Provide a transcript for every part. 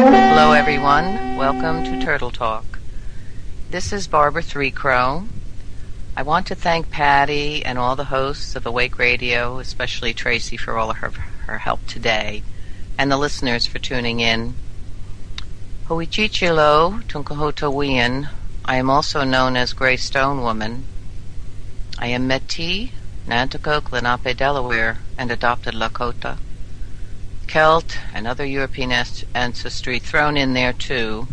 Hello everyone, welcome to Turtle Talk. This is Barbara Threecrow. I want to thank Patty and all the hosts of Awake Radio, especially Tracy for all of her help today, and the listeners for tuning in. Hoichichilo Tunkahoto Wian. I am also known as Gray Stone Woman. I am Métis, Nanticoke, Lenape, Delaware, and adopted Lakota. Celt and other European ancestry thrown in there too.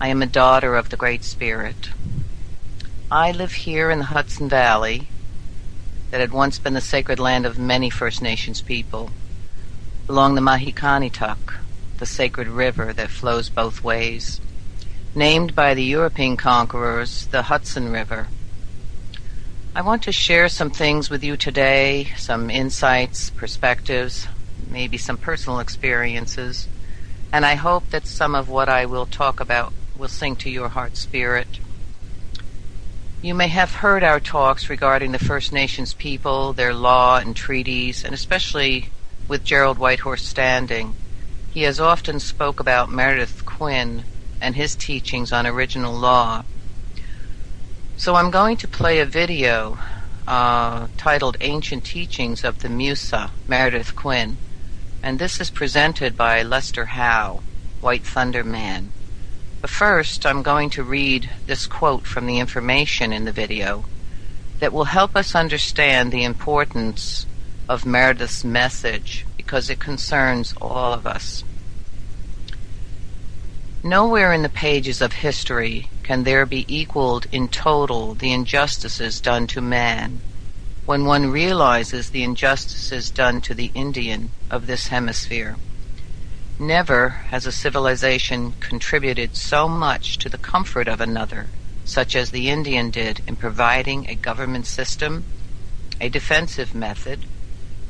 I am a daughter of the Great Spirit. I live here in the Hudson Valley that had once been the sacred land of many First Nations people, along the Mahikanituk, the sacred river that flows both ways, named by the European conquerors the Hudson River. I want to share some things with you today, some insights, perspectives, maybe some personal experiences, and I hope that some of what I will talk about will sink to your heart spirit. You may have heard our talks regarding the First Nations people, their law and treaties, and especially with Gerald Whitehorse Standing. He has often spoke about Meredith Quinn and his teachings on original law. So I'm going to play a video titled Ancient Teachings of the Musa, Meredith Quinn. And this is presented by Lester Howe, White Thunder Man. But first, I'm going to read this quote from the information in the video that will help us understand the importance of Meredith's message because it concerns all of us. Nowhere in the pages of history can there be equaled in total the injustices done to man when one realizes the injustices done to the Indian of this hemisphere. Never has a civilization contributed so much to the comfort of another, such as the Indian did in providing a government system, a defensive method,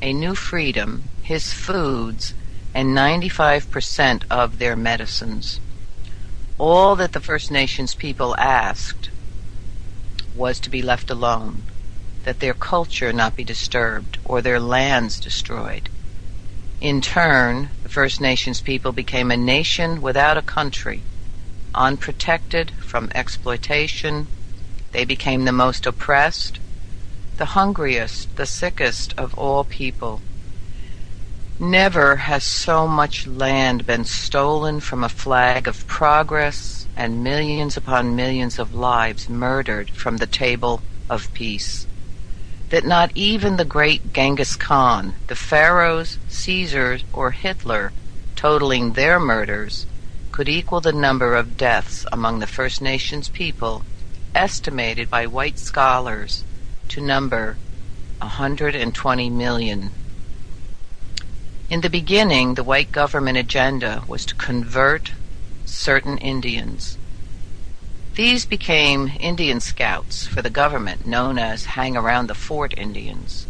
a new freedom, his foods, and 95% of their medicines. All that the First Nations people asked was to be left alone, that their culture not be disturbed or their lands destroyed. In turn, the First Nations people became a nation without a country, unprotected from exploitation. They became the most oppressed, the hungriest, the sickest of all people. Never has so much land been stolen from a flag of progress and millions upon millions of lives murdered from the table of peace, that not even the great Genghis Khan, the pharaohs, Caesars, or Hitler, totaling their murders, could equal the number of deaths among the First Nations people, estimated by white scholars to number 120 million. In the beginning, the white government agenda was to convert certain Indians. These became Indian Scouts for the government, known as Hang Around the Fort Indians,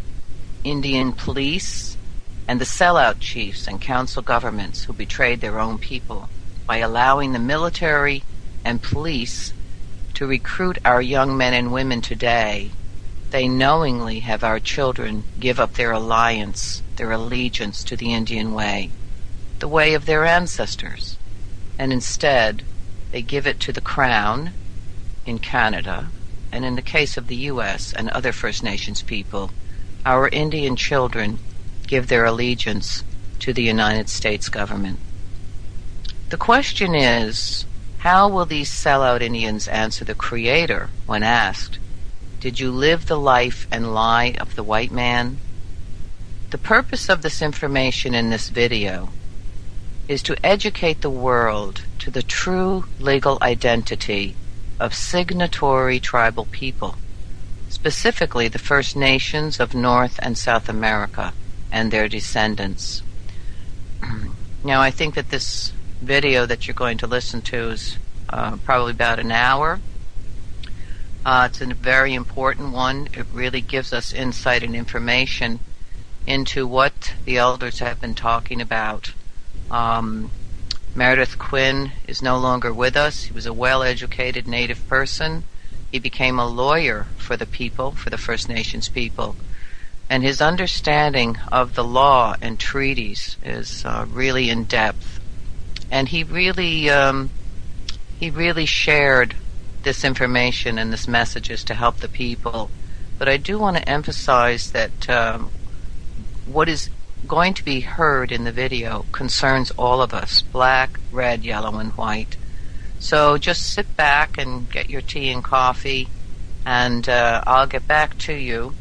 Indian police, and the sellout chiefs and council governments who betrayed their own people by allowing the military and police to recruit our young men and women today. They knowingly have our children give up their allegiance to the Indian way, the way of their ancestors, and instead they give it to the Crown in Canada, and in the case of the U.S. and other First Nations people, our Indian children give their allegiance to the United States government. The question is, how will these sellout Indians answer the Creator when asked, "Did you live the life and lie of the white man?" The purpose of this information in this video is to educate the world to the true legal identity of signatory tribal people, specifically the First Nations of North and South America and their descendants. Now, I think that this video that you're going to listen to is probably about an hour. It's a very important one. It really gives us insight and information into what the elders have been talking about. Meredith Quinn is no longer with us. He was a well-educated Native person. He became a lawyer for the people, for the First Nations people. And his understanding of the law and treaties is really in depth. And he really shared this information and this messages to help the people. But I do want to emphasize that what is going to be heard in the video concerns all of us, black, red, yellow, and white. So just sit back and get your tea and coffee, and I'll get back to you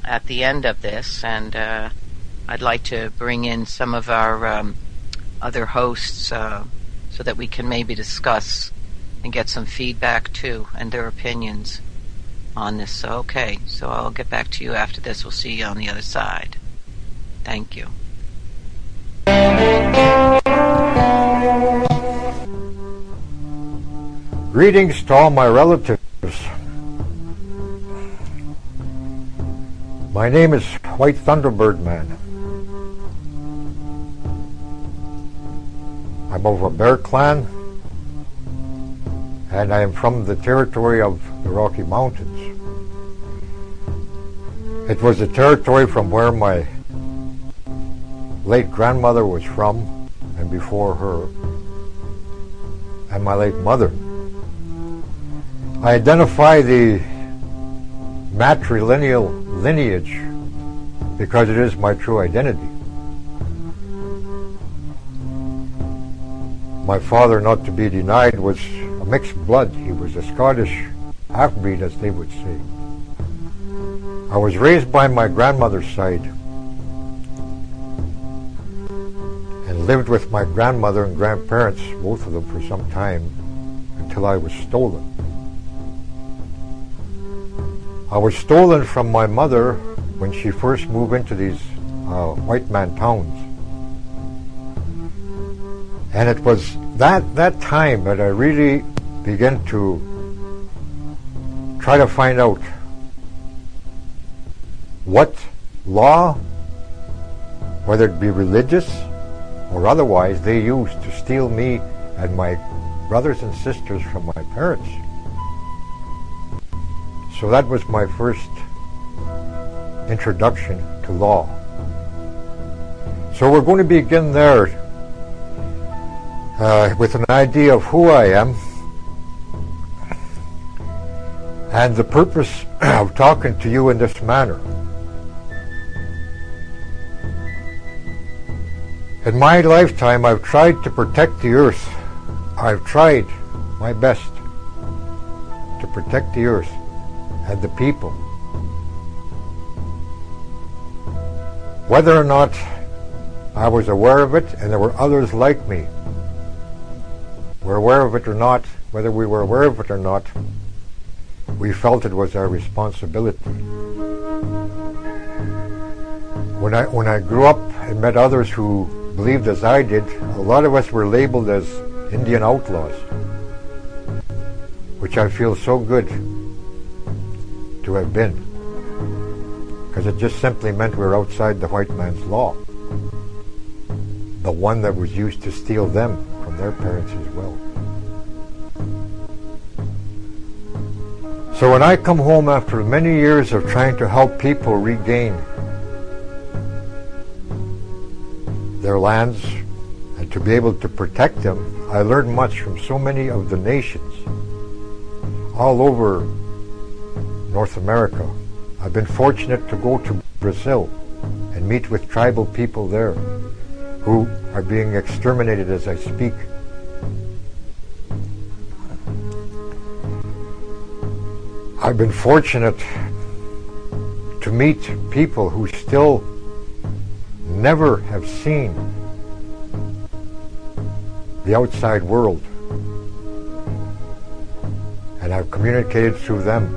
at the end of this, and I'd like to bring in some of our other hosts so that we can maybe discuss and get some feedback too, and their opinions on this. So, okay, so I'll get back to you after this. We'll see you on the other side. Thank you. Greetings to all my relatives. My name is White Thunderbird Man. I'm of a Bear Clan, and I am from the territory of the Rocky Mountains. It was the territory from where my late grandmother was from, and before her, and my late mother. I identify the matrilineal lineage because it is my true identity. My father, not to be denied, was a mixed blood. He was a Scottish half-breed, as they would say. I was raised by my grandmother's side and lived with my grandmother and grandparents, both of them, for some time, until I was stolen. I was stolen from my mother when she first moved into these white man towns. And it was that time that I really began to try to find out what law, whether it be religious or otherwise, they used to steal me and my brothers and sisters from my parents. So that was my first introduction to law. So we're going to begin there with an idea of who I am and the purpose of talking to you in this manner. In my lifetime, I've tried to protect the earth. I've tried my best to protect the earth and the people. Whether or not I was aware of it, and there were others like me, were aware of it or not, whether we were aware of it or not, we felt it was our responsibility. When I grew up and met others who believed as I did, a lot of us were labeled as Indian outlaws, which I feel so good to have been, because it just simply meant we were outside the white man's law, the one that was used to steal them from their parents as well. So when I come home after many years of trying to help people regain their lands and to be able to protect them, I learned much from so many of the nations all over North America. I've been fortunate to go to Brazil and meet with tribal people there who are being exterminated as I speak. I've been fortunate to meet people who still never have seen the outside world, and I've communicated through them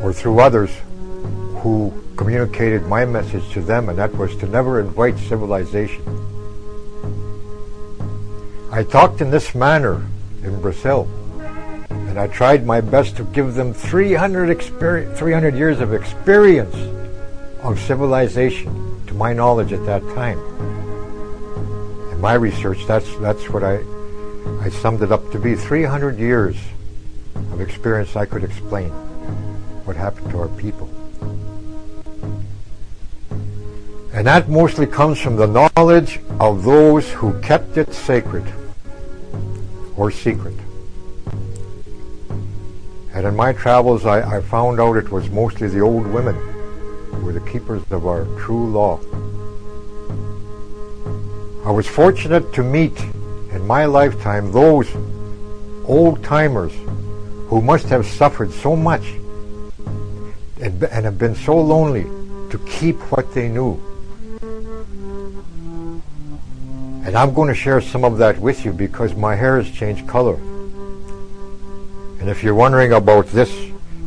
or through others who communicated my message to them, and that was to never invite civilization. I talked in this manner in Brazil, and I tried my best to give them 300 years of experience of civilization, to my knowledge at that time. In my research, that's what I summed it up to be. 300 years of experience I could explain what happened to our people. And that mostly comes from the knowledge of those who kept it sacred or secret. And in my travels, I found out it was mostly the old women who were the keepers of our true law. I was fortunate to meet in my lifetime those old-timers who must have suffered so much and have been so lonely to keep what they knew. And I'm going to share some of that with you because my hair has changed color. And if you're wondering about this,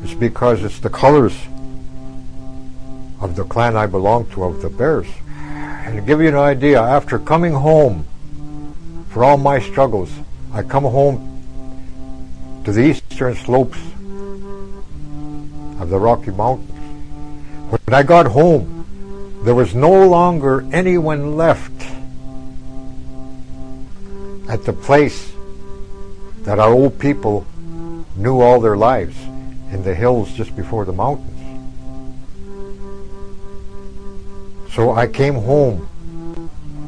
it's because it's the colors of the clan I belong to, of the Bears. And to give you an idea, after coming home for all my struggles, I come home to the eastern slopes of the Rocky Mountains. When I got home, there was no longer anyone left at the place that our old people knew all their lives, in the hills just before the mountains. So I came home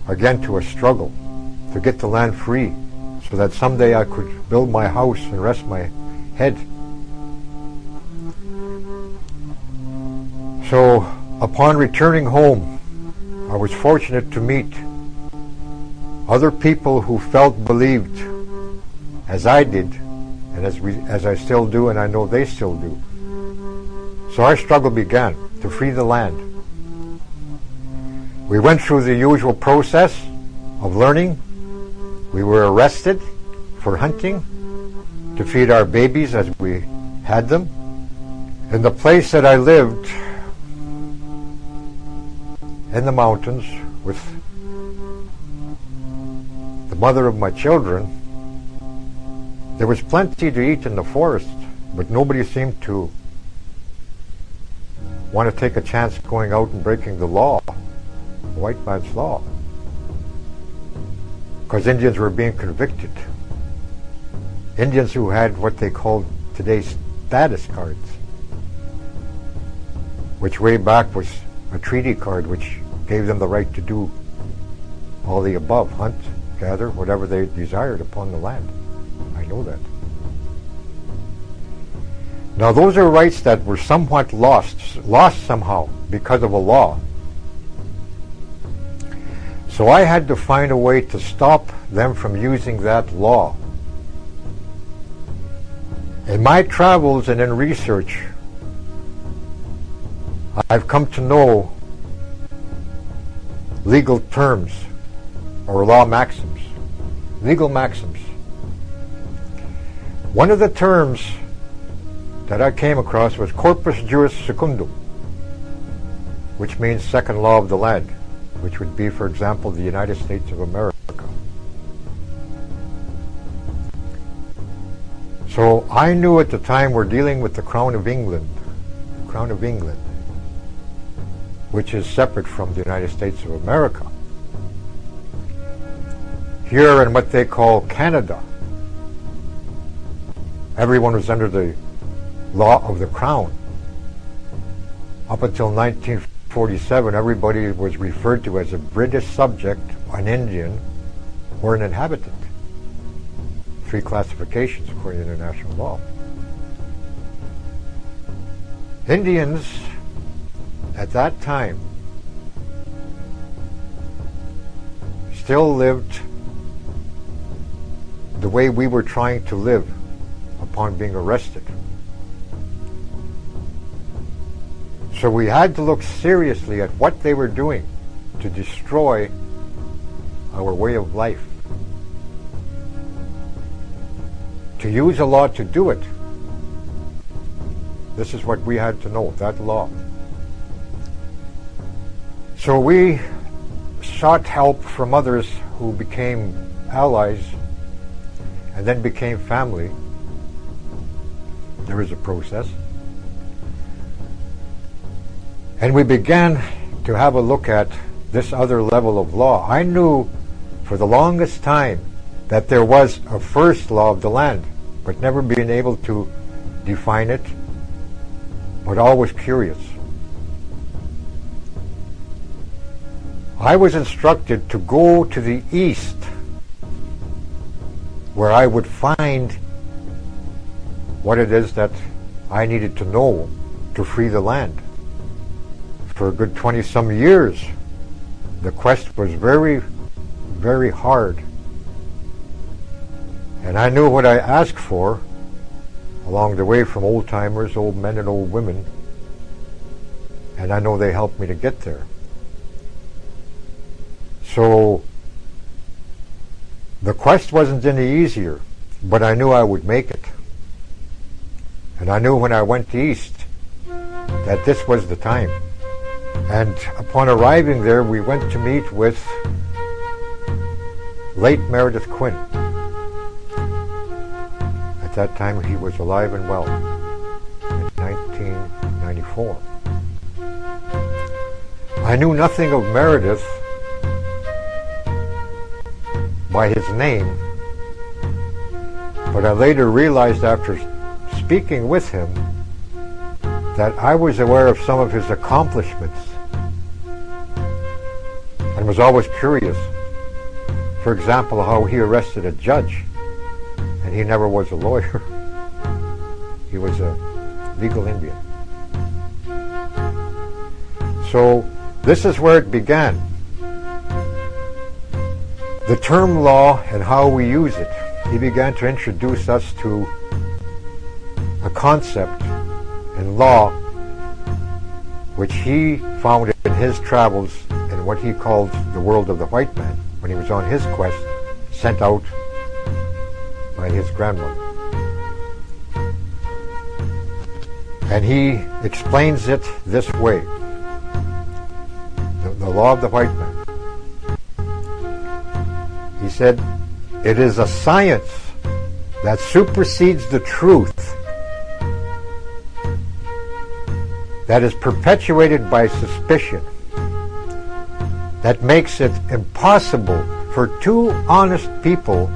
again to a struggle to get the land free so that someday I could build my house and rest my head. So upon returning home, I was fortunate to meet other people who believed as I did, and as I still do, and I know they still do. So our struggle began to free the land. We went through the usual process of learning. We were arrested for hunting to feed our babies as we had them. In the place that I lived, in the mountains, with the mother of my children, there was plenty to eat in the forest, but nobody seemed to want to take a chance going out and breaking the law, the white man's law, because Indians were being convicted. Indians who had what they called today's status cards, which way back was a treaty card which gave them the right to do all the above, hunt, gather, whatever they desired upon the land. I know that. Now those are rights that were somewhat lost somehow because of a law. So I had to find a way to stop them from using that law. In my travels and in research, I've come to know legal terms or law maxims, legal maxims. One of the terms that I came across was corpus juris secundum, which means second law of the land, which would be, for example, the United States of America. So I knew at the time we're dealing with the Crown of England, which is separate from the United States of America. Here in what they call Canada, everyone was under the law of the Crown. Up until 1947, everybody was referred to as a British subject, an Indian, or an inhabitant. 3 classifications according to international law. Indians at that time still lived the way we were trying to live upon being arrested. So we had to look seriously at what they were doing to destroy our way of life. To use a law to do it. This is what we had to know, that law. So we sought help from others who became allies and then became family. There is a process. And we began to have a look at this other level of law. I knew for the longest time that there was a first law of the land, but never being able to define it, but always curious. I was instructed to go to the east, where I would find what it is that I needed to know to free the land. For a good 20-some years, the quest was very, very hard. And I knew what I asked for along the way from old-timers, old men and old women, and I know they helped me to get there. So the quest wasn't any easier, but I knew I would make it. And I knew when I went east that this was the time. And upon arriving there, we went to meet with late Meredith Quinn. At that time, he was alive and well in 1994. I knew nothing of Meredith by his name, but I later realized after speaking with him that I was aware of some of his accomplishments and was always curious. For example, how he arrested a judge, and he never was a lawyer. He was a legal Indian. So this is where it began. The term law and how we use it. He began to introduce us to a concept in law which he found in his travels in what he called the world of the white man when he was on his quest, sent out by his grandmother. And he explains it this way. The law of the white man. He said, it is a science that supersedes the truth, that is perpetuated by suspicion, that makes it impossible for two honest people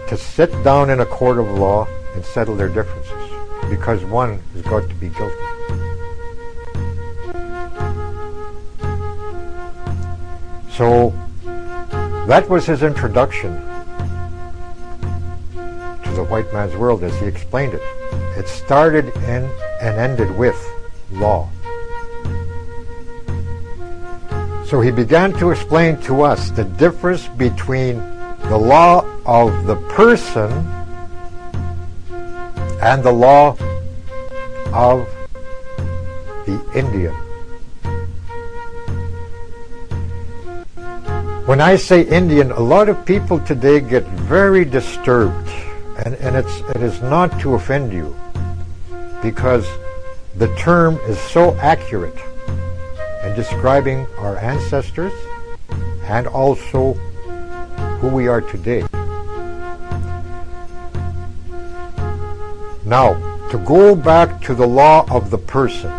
to sit down in a court of law and settle their differences, because one has got to be guilty. So that was his introduction to the white man's world as he explained it. It started in and ended with law. So he began to explain to us the difference between the law of the person and the law of the Indian. When I say Indian, a lot of people today get very disturbed, and it is not to offend you, because the term is so accurate in describing our ancestors and also who we are today. Now, to go back to the law of the person.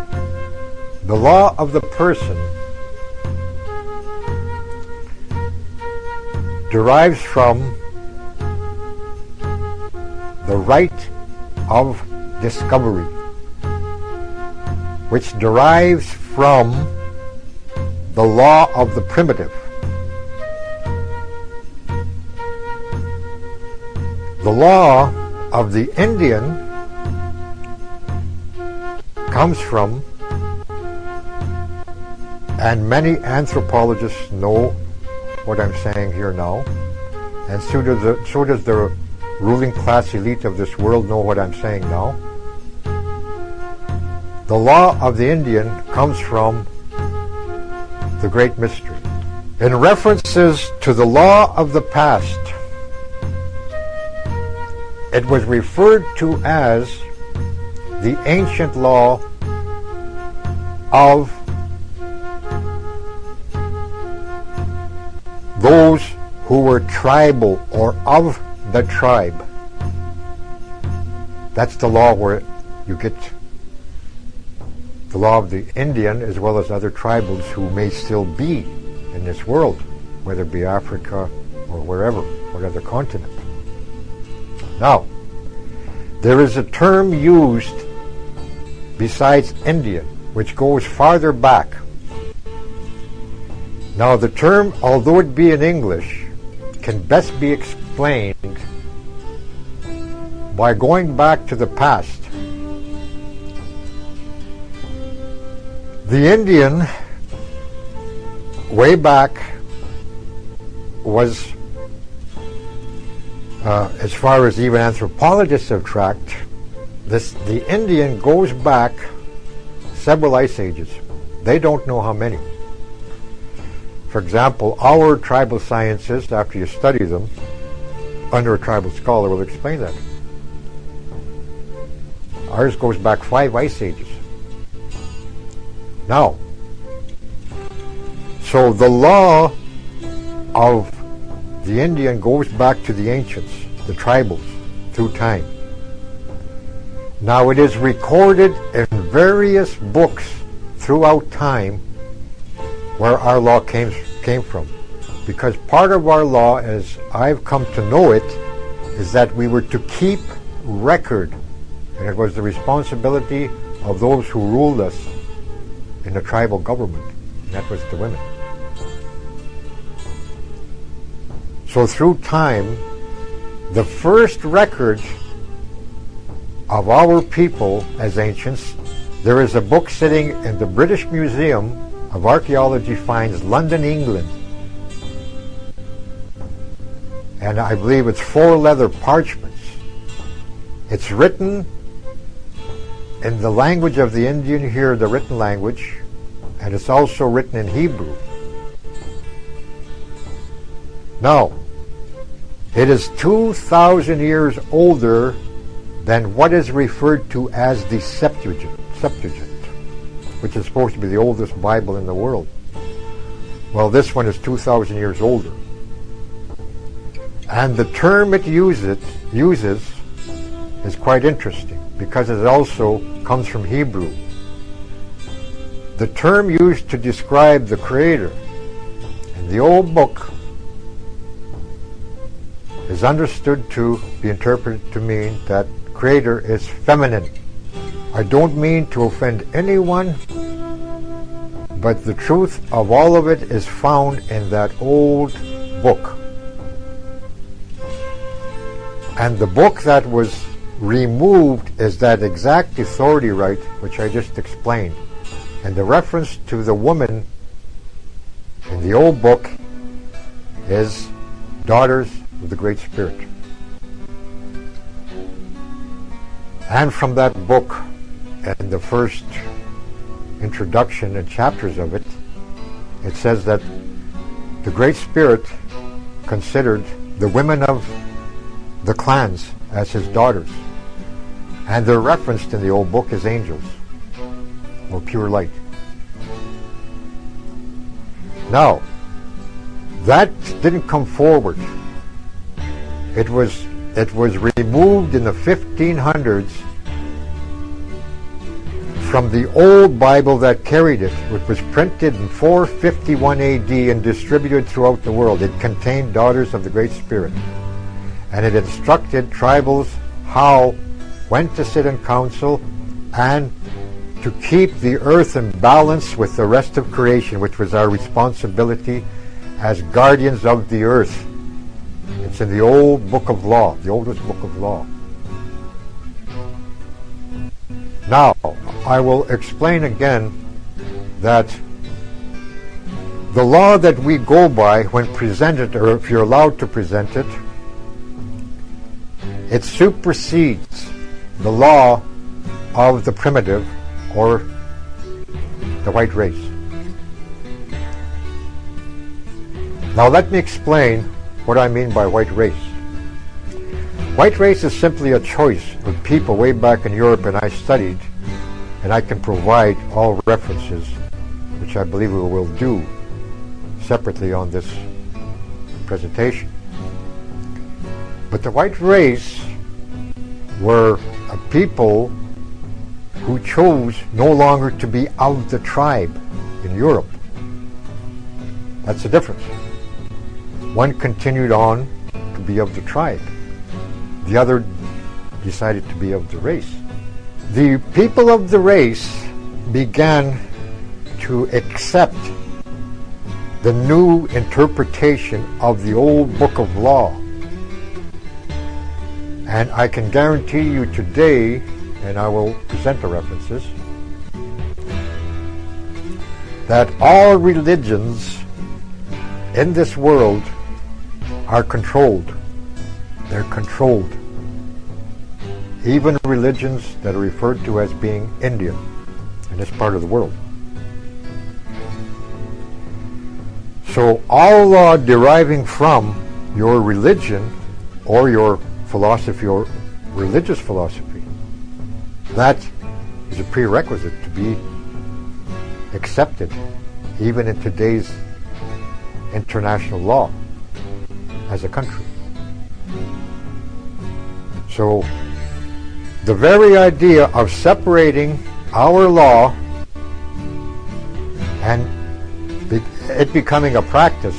The law of the person derives from the right of discovery, which derives from the law of the primitive. The law of the Indian comes from, and many anthropologists know what I'm saying here now, and so does the ruling class elite of this world know what I'm saying now. The law of the Indian comes from the Great Mystery. In references to the law of the past, it was referred to as the ancient law of those who were tribal or of the tribe. That's the law where you get the law of the Indian as well as other tribals who may still be in this world, whether it be Africa or wherever, what other continent. Now, there is a term used besides Indian, which goes farther back, Now the term, although it be in English, can best be explained by going back to the past. The Indian, way back, was, as far as even anthropologists have tracked, the Indian goes back several ice ages. They don't know how many. For example, our tribal sciences, after you study them, under a tribal scholar, will explain that. Ours goes back 5 ice ages. Now, so the law of the Indian goes back to the ancients, the tribals, through time. Now it is recorded in various books throughout time where our law came from. Because part of our law, as I've come to know it, is that we were to keep record. And it was the responsibility of those who ruled us in the tribal government. And that was the women. So through time, the first record of our people as ancients, there is a book sitting in the British Museum of Archaeology Finds, London, England. And I believe it's 4 leather parchments. It's written in the language of the Indian here, the written language, and it's also written in Hebrew. Now, it is 2,000 years older than what is referred to as the Septuagint, which is supposed to be the oldest Bible in the world. Well, this one is 2,000 years older. And the term it uses is quite interesting because it also comes from Hebrew. The term used to describe the Creator in the old book is understood to be interpreted to mean that Creator is feminine. I don't mean to offend anyone, but the truth of all of it is found in that old book. And the book that was removed is that exact authority right which I just explained. And the reference to the woman in the old book is daughters of the Great Spirit. And from that book, and the first introduction and chapters of it, it says that the Great Spirit considered the women of the clans as his daughters. And they're referenced in the old book as angels, or pure light. Now, that didn't come forward. It was removed in the 1500s from the old Bible that carried it, which was printed in 451 AD and distributed throughout the world. It contained daughters of the Great Spirit. And it instructed tribals when to sit in council and to keep the earth in balance with the rest of creation, which was our responsibility as guardians of the earth. It's in the old book of law, the oldest book of law. Now, I will explain again that the law that we go by when presented, or if you're allowed to present it, it supersedes the law of the primitive or the white race. Now let me explain what I mean by white race. White race is simply a choice of people way back in Europe, and I studied, and I can provide all references, which I believe we will do separately on this presentation. But the white race were a people who chose no longer to be of the tribe in Europe. That's the difference. One continued on to be of the tribe. The other decided to be of the race. The people of the race began to accept the new interpretation of the old book of law. And I can guarantee you today, and I will present the references, that all religions in this world are controlled. They're controlled. Even religions that are referred to as being Indian in this part of the world. So all law deriving from your religion or your philosophy or religious philosophy, that is a prerequisite to be accepted even in today's international law as a country. So the very idea of separating our law and it becoming a practice,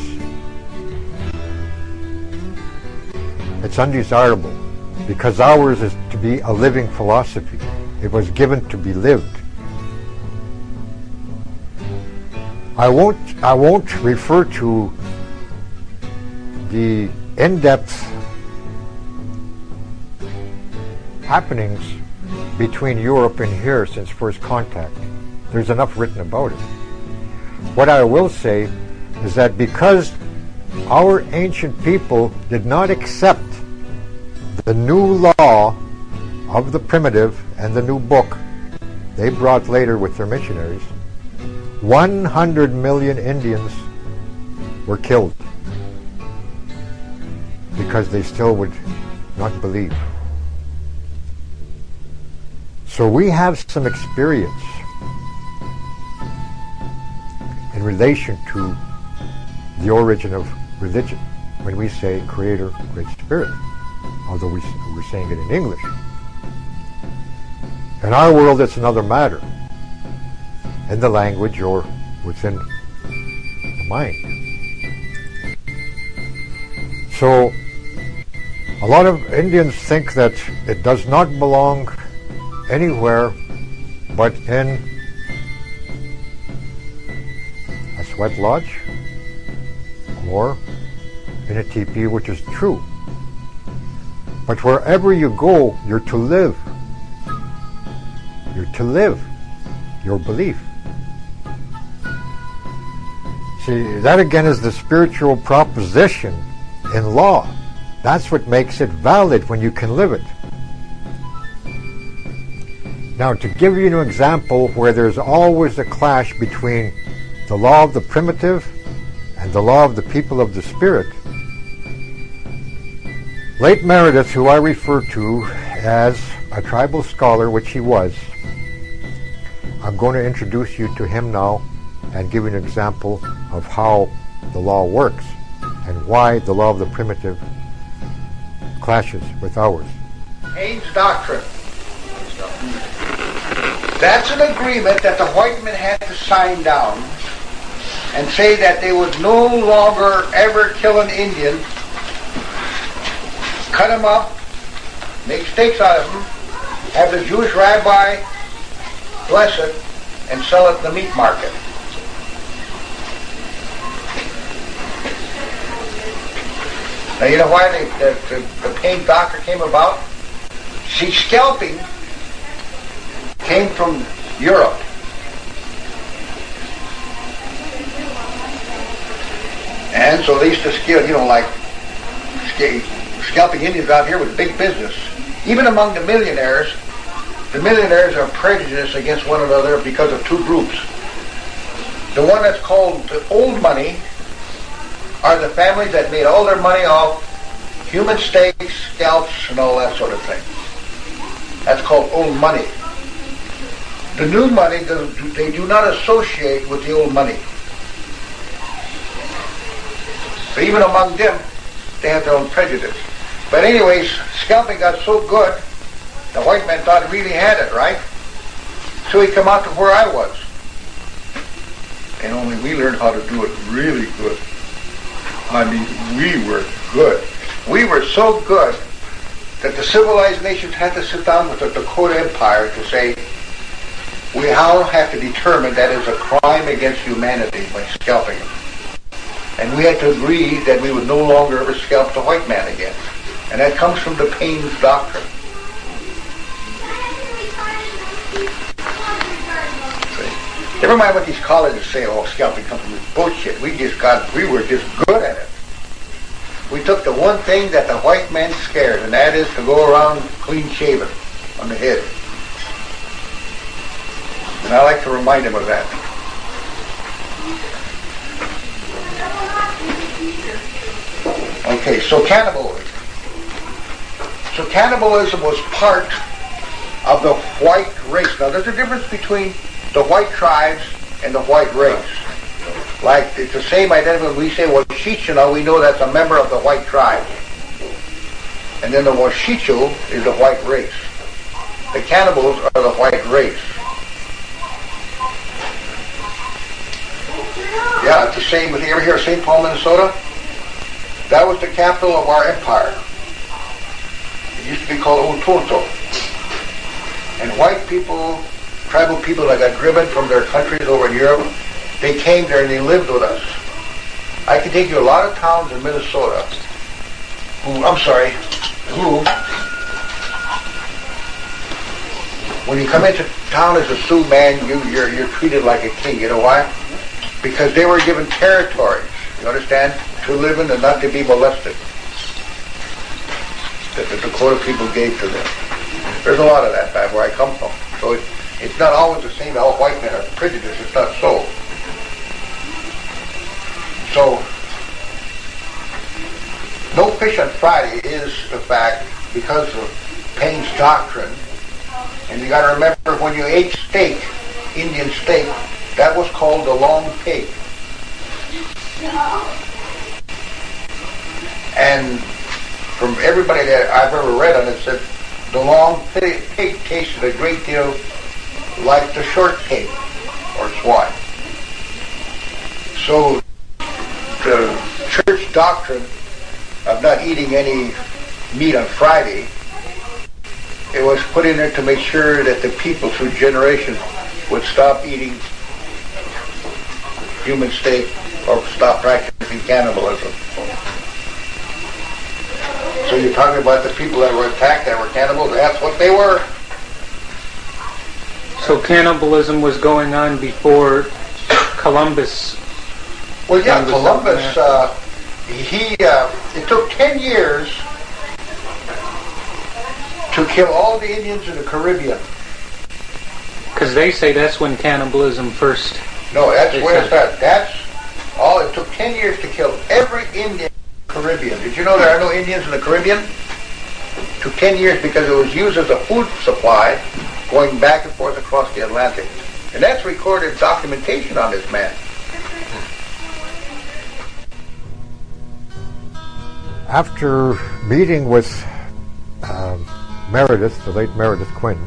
it's undesirable, because ours is to be a living philosophy. It was given to be lived. I won't refer to the in-depth happenings between Europe and here since first contact. There's enough written about it. What I will say is that because our ancient people did not accept the new law of the primitive and the new book they brought later with their missionaries, 100 million Indians were killed because they still would not believe. So we have some experience in relation to the origin of religion when we say Creator, Great Spirit, although we're saying it in English. In our world, it's another matter, in the language or within the mind. So a lot of Indians think that it does not belong anywhere but in a sweat lodge or in a teepee, which is true. But wherever you go, you're to live. You're to live your belief. See, that again is the spiritual proposition in law. That's what makes it valid when you can live it. Now, to give you an example where there's always a clash between the law of the primitive and the law of the people of the spirit, late Meredith, who I refer to as a tribal scholar, which he was, I'm going to introduce you to him now and give you an example of how the law works and why the law of the primitive clashes with ours. Haynes Doctrine. That's an agreement that the white men had to sign down and say that they would no longer ever kill an Indian, cut him up, make steaks out of him, have the Jewish rabbi bless it, and sell it in the meat market. Now you know why the Haynes Doctrine came about? See, scalping came from Europe. And so they used to scale, like scalping Indians out here was big business. Even among the millionaires are prejudiced against one another because of two groups. The one that's called the old money are the families that made all their money off human steaks, scalps, and all that sort of thing. That's called old money. The new money, they do not associate with the old money. So even among them, they have their own prejudice. But anyways, scalping got so good, the white man thought he really had it, right? So he come out to where I was. And only we learned how to do it really good. I mean, we were good. We were so good that the civilized nations had to sit down with the Dakota Empire to say, we now have to determine that is a crime against humanity by scalping them. And we had to agree that we would no longer ever scalp the white man again. And that comes from the Payne's doctrine. See? Never mind what these colleges say, oh, scalping comes from this bullshit. We were just good at it. We took the one thing that the white man scared, and that is to go around clean shaven on the head. And I like to remind him of that. Okay, so cannibalism. So cannibalism was part of the white race. Now there's a difference between the white tribes and the white race. Like, it's the same identity when we say Washishina, we know that's a member of the white tribe. And then the Washichu is the white race. The cannibals are the white race. Yeah, it's the same with, you ever hear of St. Paul, Minnesota? That was the capital of our empire. It used to be called Ototo. And white people, tribal people that got driven from their countries over in Europe, they came there and they lived with us. I can take you a lot of towns in Minnesota who, when you come into town as a Sioux man, you're treated like a king. You know why? Because they were given territories, you understand, to live in and not to be molested, that the Dakota people gave to them. There's a lot of that back where I come from. So it's not always the same. All white men are prejudiced. It's not so. So, no fish on Friday is a fact because of Payne's doctrine. And you got to remember, when you ate steak, Indian steak, that was called the long pig. And from everybody that I've ever read on it said the long pig tasted a great deal like the short pig or swine. So the church doctrine of not eating any meat on Friday, it was put in there to make sure that the people through generations would stop eating human steak or stop practicing cannibalism. So you're talking about the people that were attacked that were cannibals? That's what they were. So cannibalism was going on before Columbus. Well, yeah, Columbus, it took 10 years to kill all the Indians in the Caribbean. Because they say that's when cannibalism first... No, that's where it's at. That's all. It took 10 years to kill every Indian in the Caribbean. Did you know there are no Indians in the Caribbean? It took 10 years because it was used as a food supply going back and forth across the Atlantic. And that's recorded documentation on this man. After meeting with Meredith, the late Meredith Quinn,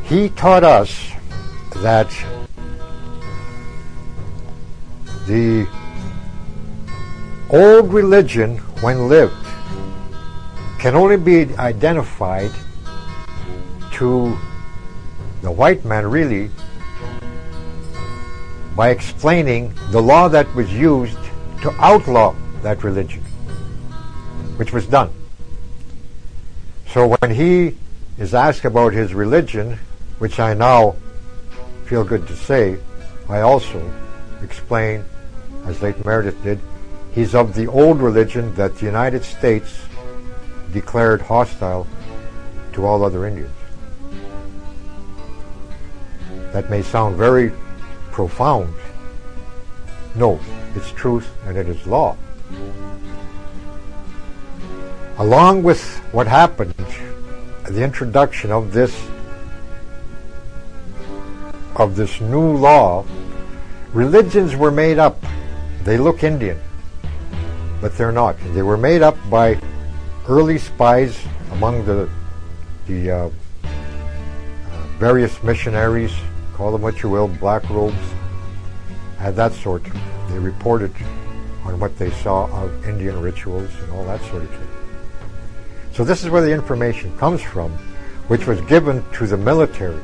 he taught us that the old religion, when lived, can only be identified to the white man, really, by explaining the law that was used to outlaw that religion, which was done. So when he is asked about his religion, which I now feel good to say, I also explain, as late Meredith did, he's of the old religion that the United States declared hostile to all other Indians. That may sound very profound. No, it's truth and it is law. Along with what happened, the introduction of this new law, religions were made up. They look Indian, but they're not. They were made up by early spies among the various missionaries, call them what you will, black robes, and that sort. They reported on what they saw of Indian rituals and all that sort of thing. So this is where the information comes from, which was given to the military.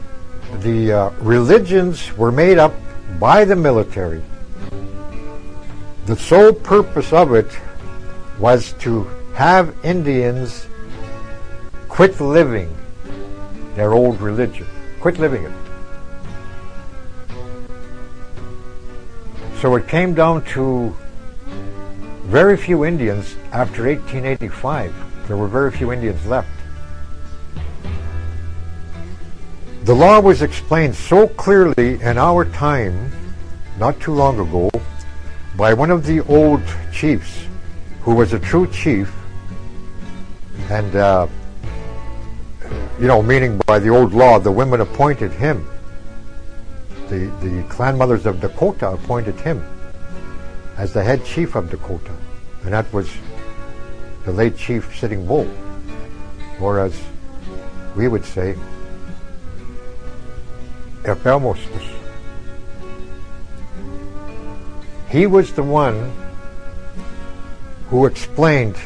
The religions were made up by the military. The sole purpose of it was to have Indians quit living their old religion, quit living it. So it came down to very few Indians after 1885. There were very few Indians left. The law was explained so clearly in our time, not too long ago, by one of the old chiefs, who was a true chief, and meaning by the old law, the women appointed him. The Clanmothers of Dakota appointed him as the head chief of Dakota, and that was the late Chief Sitting Bull, or as we would say, Erpermostus. He was the one who explained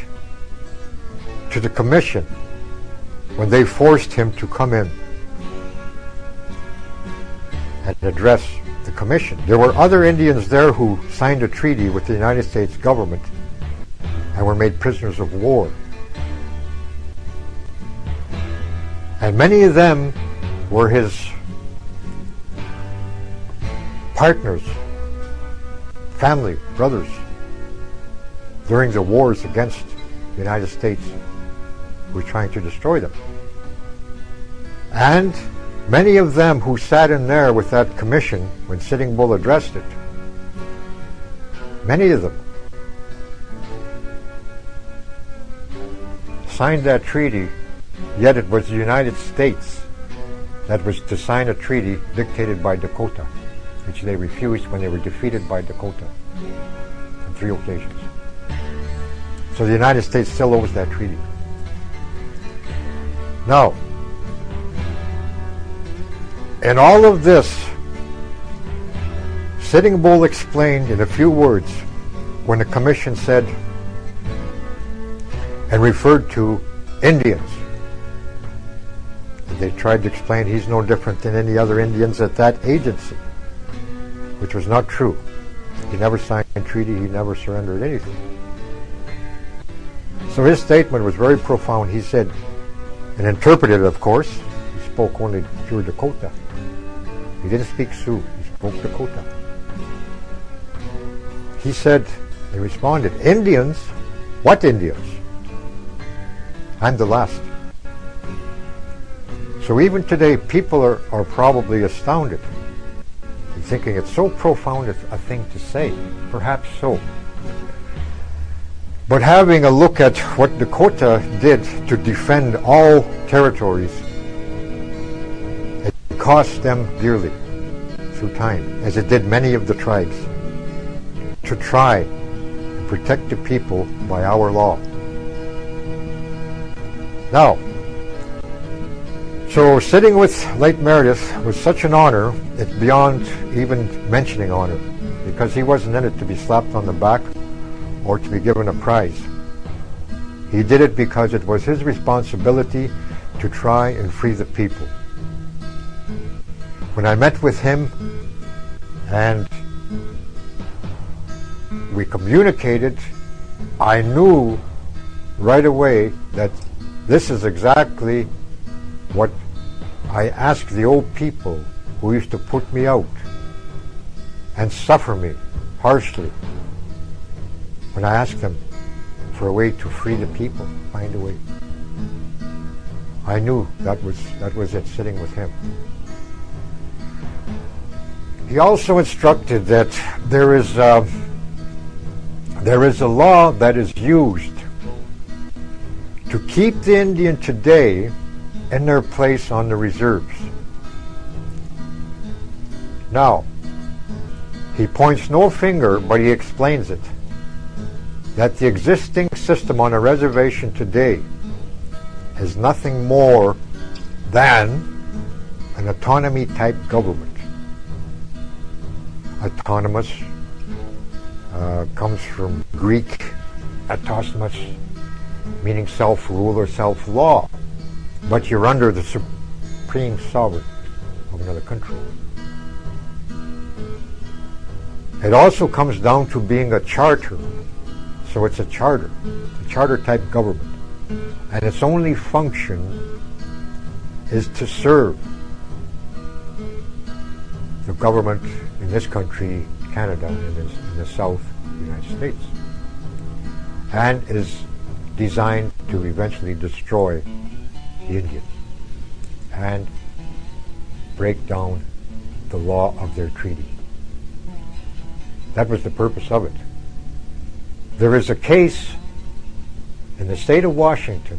to the commission when they forced him to come in and address the commission. There were other Indians there who signed a treaty with the United States government and were made prisoners of war. And many of them were his partners, family, brothers, during the wars against the United States, who were trying to destroy them. And many of them who sat in there with that commission when Sitting Bull addressed it, many of them signed that treaty, yet it was the United States that was to sign a treaty dictated by Dakota, which they refused when they were defeated by Dakota on 3 occasions. So the United States still owes that treaty. Now, in all of this, Sitting Bull explained in a few words when the commission said and referred to Indians. They tried to explain he's no different than any other Indians at that agency, which was not true. He never signed a treaty, he never surrendered anything. So his statement was very profound. He said, and interpreted, of course, he spoke only pure Dakota. He didn't speak Sioux, he spoke Dakota. He said, they responded, Indians? What Indians? I'm the last. So even today, people are probably astounded, thinking it's so profound a thing to say. Perhaps so. But having a look at what Dakota did to defend all territories, it cost them dearly through time, as it did many of the tribes, to try and protect the people by our law. Now, so sitting with late Meredith was such an honor, it's beyond even mentioning honor, because he wasn't in it to be slapped on the back or to be given a prize. He did it because it was his responsibility to try and free the people. When I met with him and we communicated, I knew right away that this is exactly what I asked the old people who used to put me out and suffer me harshly. When I asked them for a way to free the people, find a way. I knew that was it, sitting with him. He also instructed that there is a law that is used to keep the Indian today in their place on the reserves. Now, he points no finger, but he explains it, that the existing system on a reservation today is nothing more than an autonomy-type government. Autonomous comes from Greek autonomos, meaning self-rule or self-law, but you're under the supreme sovereign of another country. It also comes down to being a charter. So it's a charter type government. And its only function is to serve the government in this country, Canada, and in the South, the United States. And is designed to eventually destroy the Indians and break down the law of their treaty. That was the purpose of it. There is a case in the state of Washington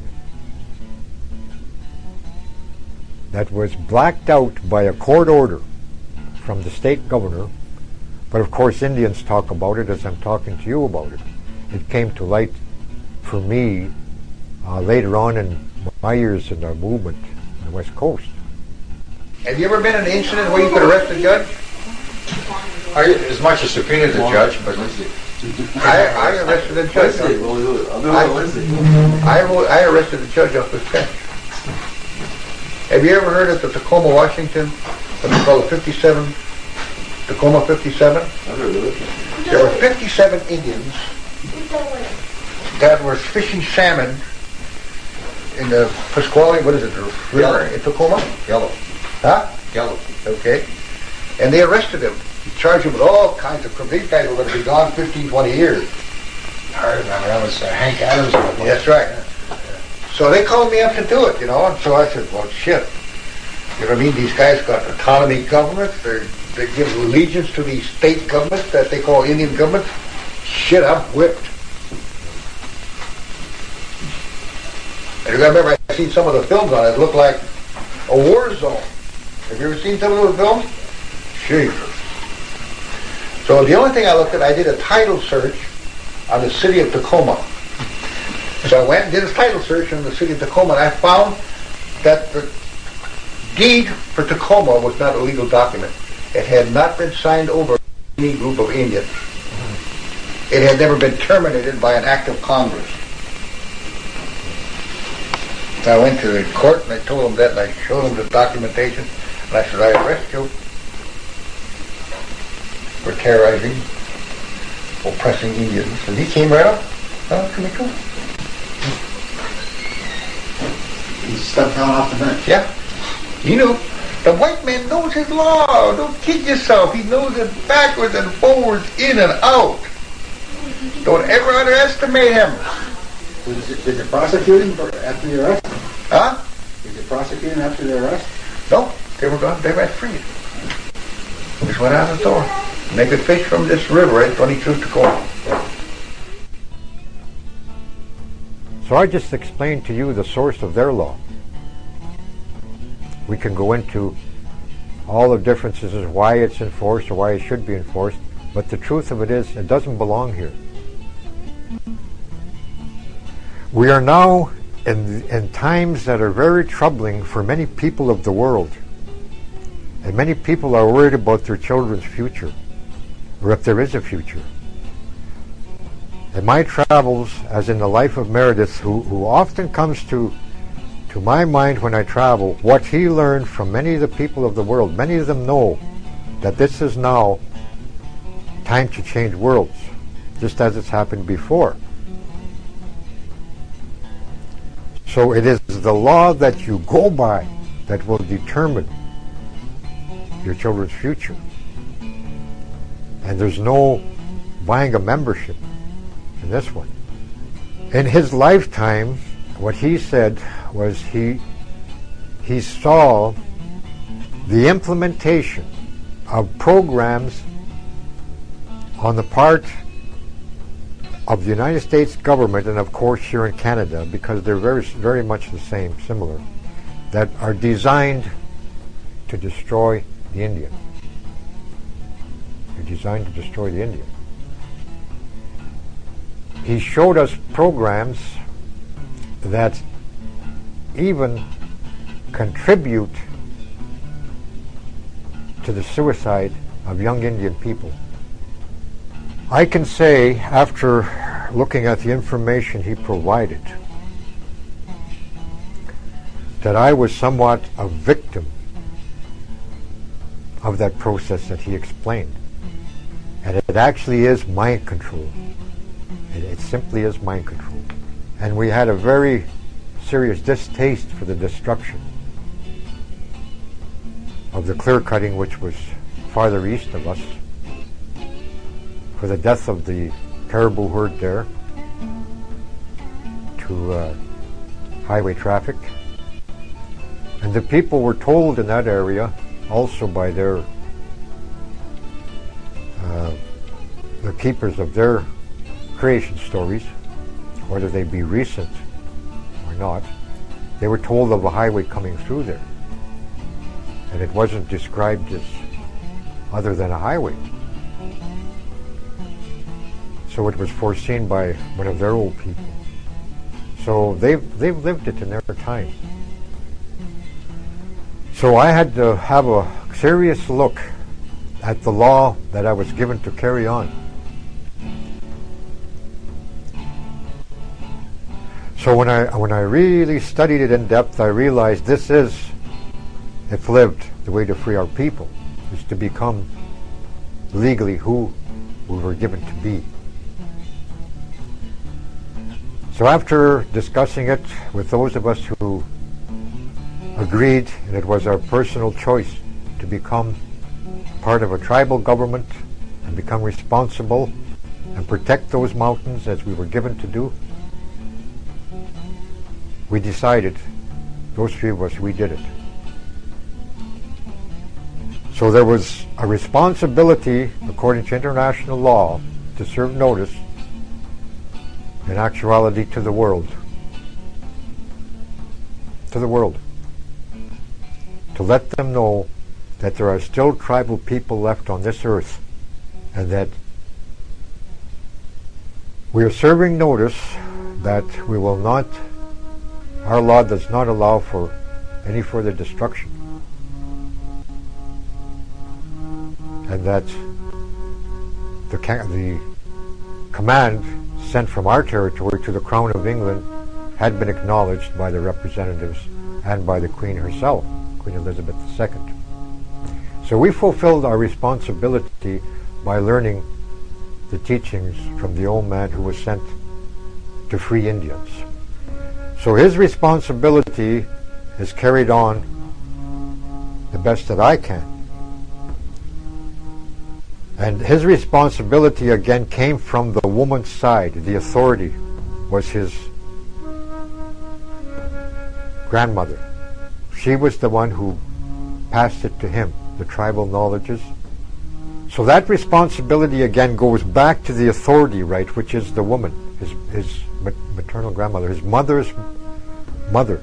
that was blacked out by a court order from the state governor, but of course Indians talk about it as I'm talking to you about it. It came to light for me later on in my years in the movement on the West Coast. Have you ever been in an incident where you could arrest a judge? As much as subpoena the judge, but I arrested a judge. I arrested a judge off the bench. Have you ever heard of the Tacoma, Washington, what they call the 57, Tacoma 57? I've heard of it. There were 57 Indians that were fishing salmon in the Pasquale, what is it, the river in Tacoma? Yellow. Huh? Yellow. Okay. And they arrested him. Charged him with all kinds of crimes. These guys were going to be gone 15, 20 years. I remember that was Hank Adams. That's right. So they called me up to do it, and so I said, well, shit. You know what I mean? These guys got autonomy governments. They give allegiance to these state governments that they call Indian governments. Shit, I'm whipped. And I remember I seen some of the films on it. It looked like a war zone. Have you ever seen some of those films? Jesus. So the only thing I looked at, I did a title search on the city of Tacoma. So I went and did a title search on the city of Tacoma, and I found that the deed for Tacoma was not a legal document. It had not been signed over by any group of Indians. It had never been terminated by an act of Congress. So I went to the court and I told them that, and I showed them the documentation, and I said, I arrest you for terrorizing, oppressing Indians. And he came right up. Oh, come here. He stepped down off the bench. Yeah. You know, the white man knows his law. Don't kid yourself. He knows it backwards and forwards, in and out. Don't ever underestimate him. Did you prosecute him after the arrest? Huh? Did you prosecute him after the arrest? No. They were gone. They were free. Just went out the door. And they could fish from this river at 22 Tacoma. So I just explained to you the source of their law. We can go into all the differences as why it's enforced or why it should be enforced, but the truth of it is, it doesn't belong here. We are now in times that are very troubling for many people of the world. And many people are worried about their children's future, or if there is a future. In my travels, as in the life of Meredith, who often comes to my mind when I travel, what he learned from many of the people of the world, many of them know that this is now time to change worlds, just as it's happened before. So it is the law that you go by that will determine your children's future. And there's no buying a membership in this one. In his lifetime, what he said was he saw the implementation of programs on the part of the United States government, and of course here in Canada, because they're very, very much the same, similar, that are designed to destroy the Indian. They're designed to destroy the Indian. He showed us programs that even contribute to the suicide of young Indian people. I can say, after looking at the information he provided, that I was somewhat a victim of that process that he explained. And it actually is mind control. It simply is mind control. And we had a very serious distaste for the destruction of the clear cutting, which was farther east of us, for the death of the caribou herd there, to highway traffic. And the people were told in that area, also by their the keepers of their creation stories, whether they be recent or not, they were told of a highway coming through there. And it wasn't described as other than a highway. So it was foreseen by one of their old people. So they've lived it in their time. So I had to have a serious look at the law that I was given to carry on. So when I really studied it in depth, I realized this is, if lived, the way to free our people, is to become legally who we were given to be. So after discussing it with those of us who agreed, and it was our personal choice to become part of a tribal government and become responsible and protect those mountains as we were given to do, we decided, those three of us, we did it. So there was a responsibility, according to international law, to serve notice, in actuality, to the world. To the world. To let them know that there are still tribal people left on this earth, and that we are serving notice that we will not, our law does not allow for any further destruction. And that the command sent from our territory to the Crown of England had been acknowledged by the representatives and by the Queen herself, Queen Elizabeth II. So we fulfilled our responsibility by learning the teachings from the old man who was sent to free Indians. So his responsibility is carried on the best that I can. And his responsibility again came from the woman's side. The authority was his grandmother. She was the one who passed it to him, the tribal knowledges. So that responsibility again goes back to the authority right, which is the woman, his maternal grandmother, his mother's mother.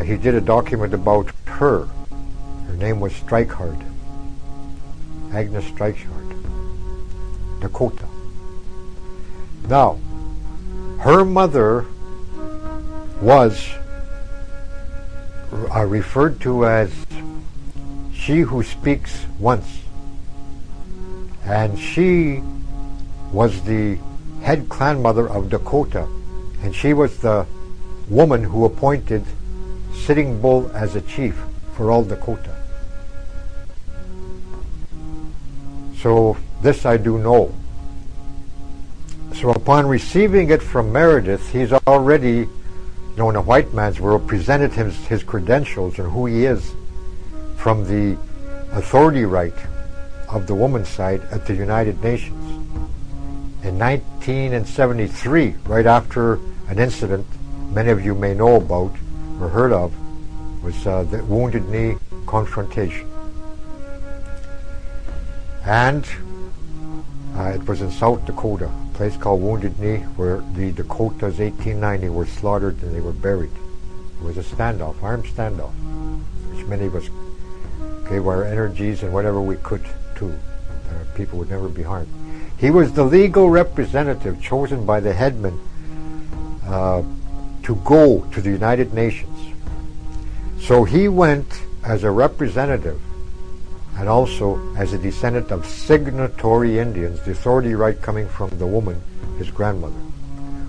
He did a document about her. Her name was Streichard. Agnes Streichard, Dakota. Now, her mother was referred to as she who speaks once, and she was the head clan mother of Dakota, and she was the woman who appointed Sitting Bull as a chief for all Dakota. So this I do know. So upon receiving it from Meredith, he's already, in a white man's world, presented his credentials and who he is from the authority right of the woman's side at the United Nations. In 1973, right after an incident many of you may know about or heard of, was the Wounded Knee confrontation. And it was in South Dakota, a place called Wounded Knee, where the Dakotas 1890 were slaughtered and they were buried. It was a standoff, armed standoff, which many of us gave our energies and whatever we could to. People would never be harmed. He was the legal representative chosen by the headman to go to the United Nations. So he went as a representative and also as a descendant of signatory Indians, the authority right coming from the woman, his grandmother,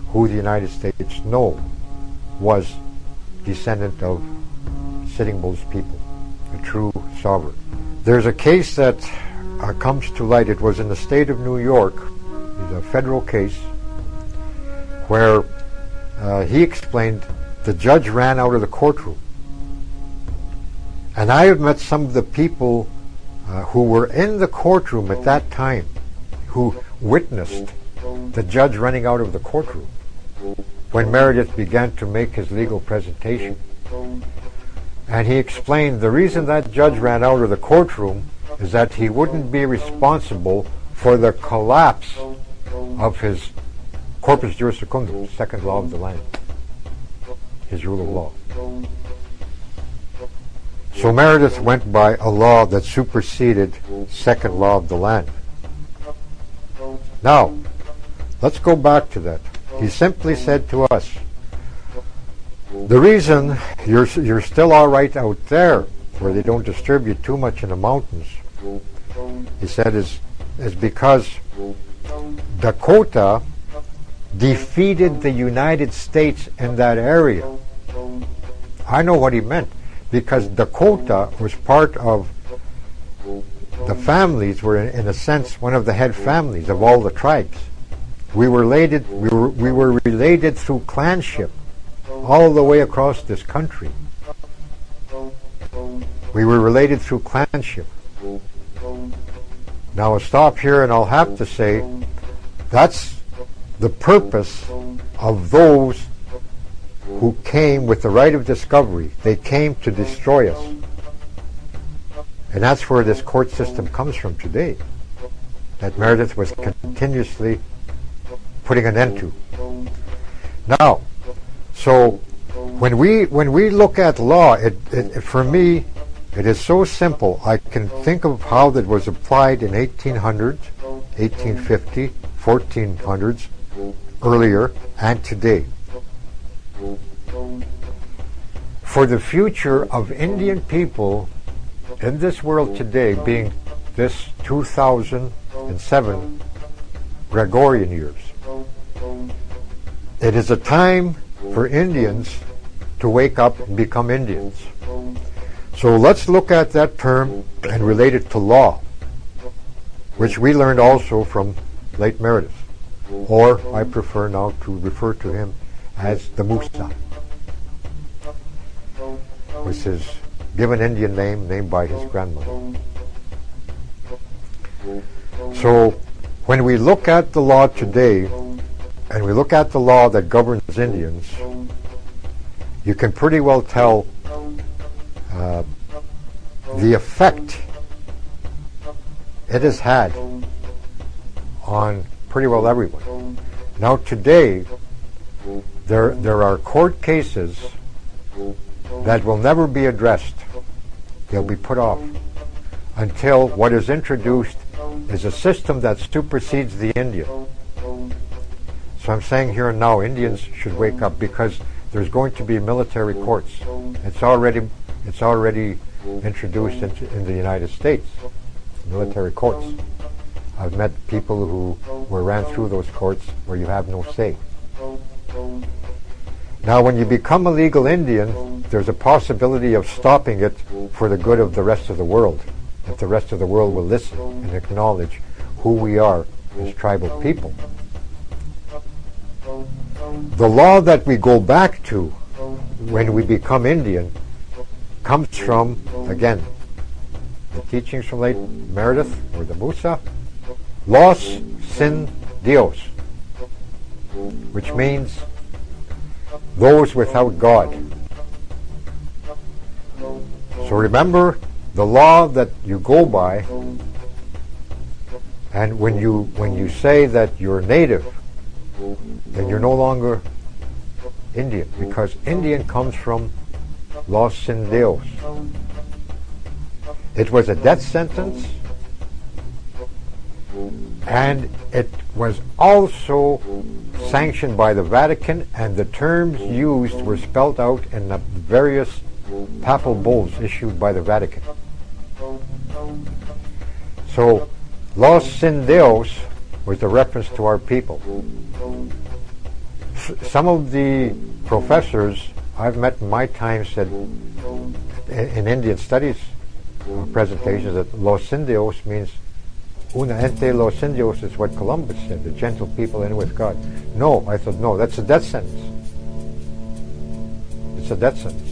who the United States know was descendant of Sitting Bull's people, a true sovereign. There's a case that comes to light. It was in the state of New York. It's a federal case where he explained the judge ran out of the courtroom. And I have met some of the people who were in the courtroom at that time who witnessed the judge running out of the courtroom when Meredith began to make his legal presentation. And he explained the reason that judge ran out of the courtroom is that he wouldn't be responsible for the collapse of his corpus juris secundum, second law of the land, his rule of law. So Meredith went by a law that superseded second law of the land. Now, let's go back to that. He simply said to us, the reason you're still all right out there, where they don't disturb you too much in the mountains, he said, is because Dakota defeated the United States in that area. I know what he meant, because Dakota was part of the families, were in a sense one of the head families of all the tribes. We were related through clanship all the way across this country. We were related through clanship. Now I'll stop here and I'll have to say that's the purpose of those who came with the right of discovery. They came to destroy us. And that's where this court system comes from today, that Meredith was continuously putting an end to. Now, so when we look at law, for me, it is so simple. I can think of how that was applied in 1800s, 1850, 1400s, earlier, and today. For the future of Indian people in this world today, being this 2007 Gregorian years, it is a time for Indians to wake up and become Indians. So let's look at that term and relate it to law, which we learned also from late Meredith, or I prefer now to refer to him as the Musa, which is given Indian name named by his grandmother. So when we look at the law today, and we look at the law that governs Indians, you can pretty well tell the effect it has had on pretty well everyone. Now today, there are court cases that will never be addressed. They'll be put off until what is introduced is a system that supersedes the Indian. So I'm saying here and now, Indians should wake up, because there's going to be military courts. It's already introduced in the United States, military courts. I've met people who ran through those courts where you have no say. Now, when you become a legal Indian, there's a possibility of stopping it for the good of the rest of the world, if the rest of the world will listen and acknowledge who we are as tribal people. The law that we go back to when we become Indian comes from, again, the teachings from late Meredith, or the Musa, Los Sin Dios, which means those without God. So remember the law that you go by, and when you say that you're native, then you're no longer Indian, because Indian comes from Los Sin Dios. It was a death sentence, and it was also sanctioned by the Vatican, and the terms used were spelled out in the various papal bulls issued by the Vatican. So Los Sin Dios was a reference to our people. Some of the professors I've met in my time said in Indian studies presentations that Los Sin Dios means Una ente los indios is what Columbus said, the gentle people in with God. No, I thought, no, that's a death sentence. It's a death sentence.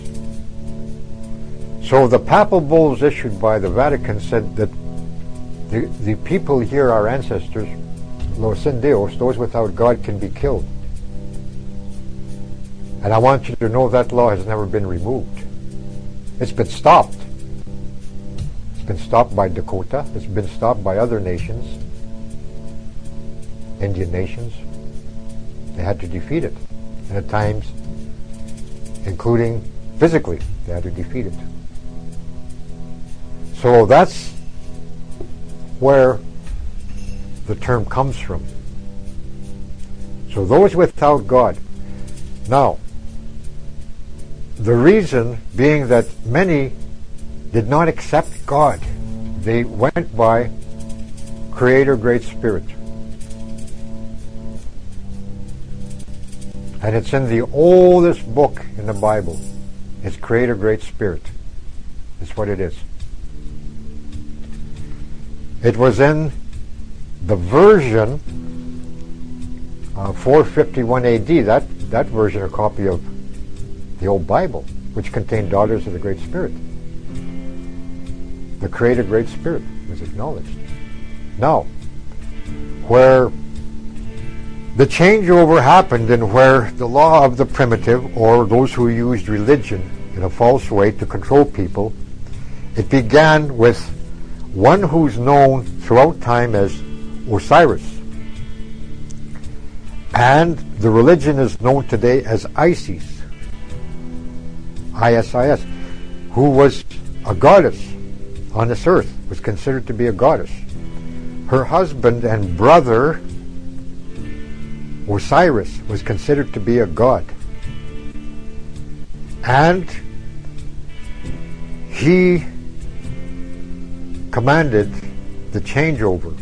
So the papal bulls issued by the Vatican said that the people here, our ancestors, los indios, those without God, can be killed. And I want you to know that law has never been removed. It's been stopped. It's been stopped by Dakota. It's been stopped by other nations, Indian nations. They had to defeat it. And at times, including physically, they had to defeat it. So that's where the term comes from. So those without God. Now, the reason being that many did not accept God. They went by Creator, Great Spirit. And it's in the oldest book in the Bible. It's Creator, Great Spirit. It's what it is. It was in the version 451 AD, that version, a copy of the old Bible, which contained daughters of the Great Spirit. The Creator, Great Spirit was acknowledged. Now, where the changeover happened and where the law of the primitive, or those who used religion in a false way to control people, it began with one who's known throughout time as Osiris. And the religion is known today as Isis, ISIS, who was a goddess on this earth, was considered to be a goddess. Her husband and brother, Osiris, was considered to be a god. And he commanded the changeover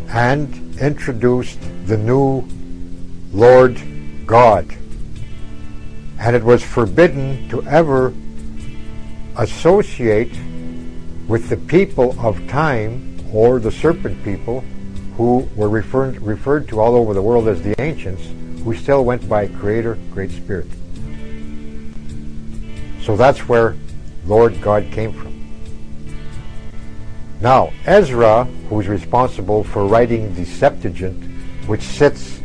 and introduced the new Lord God. And it was forbidden to ever associate with the people of time, or the serpent people, who were referred to all over the world as the ancients, who still went by Creator, Great Spirit. So that's where Lord God came from. Now, Ezra, who's responsible for writing the Septuagint, which sits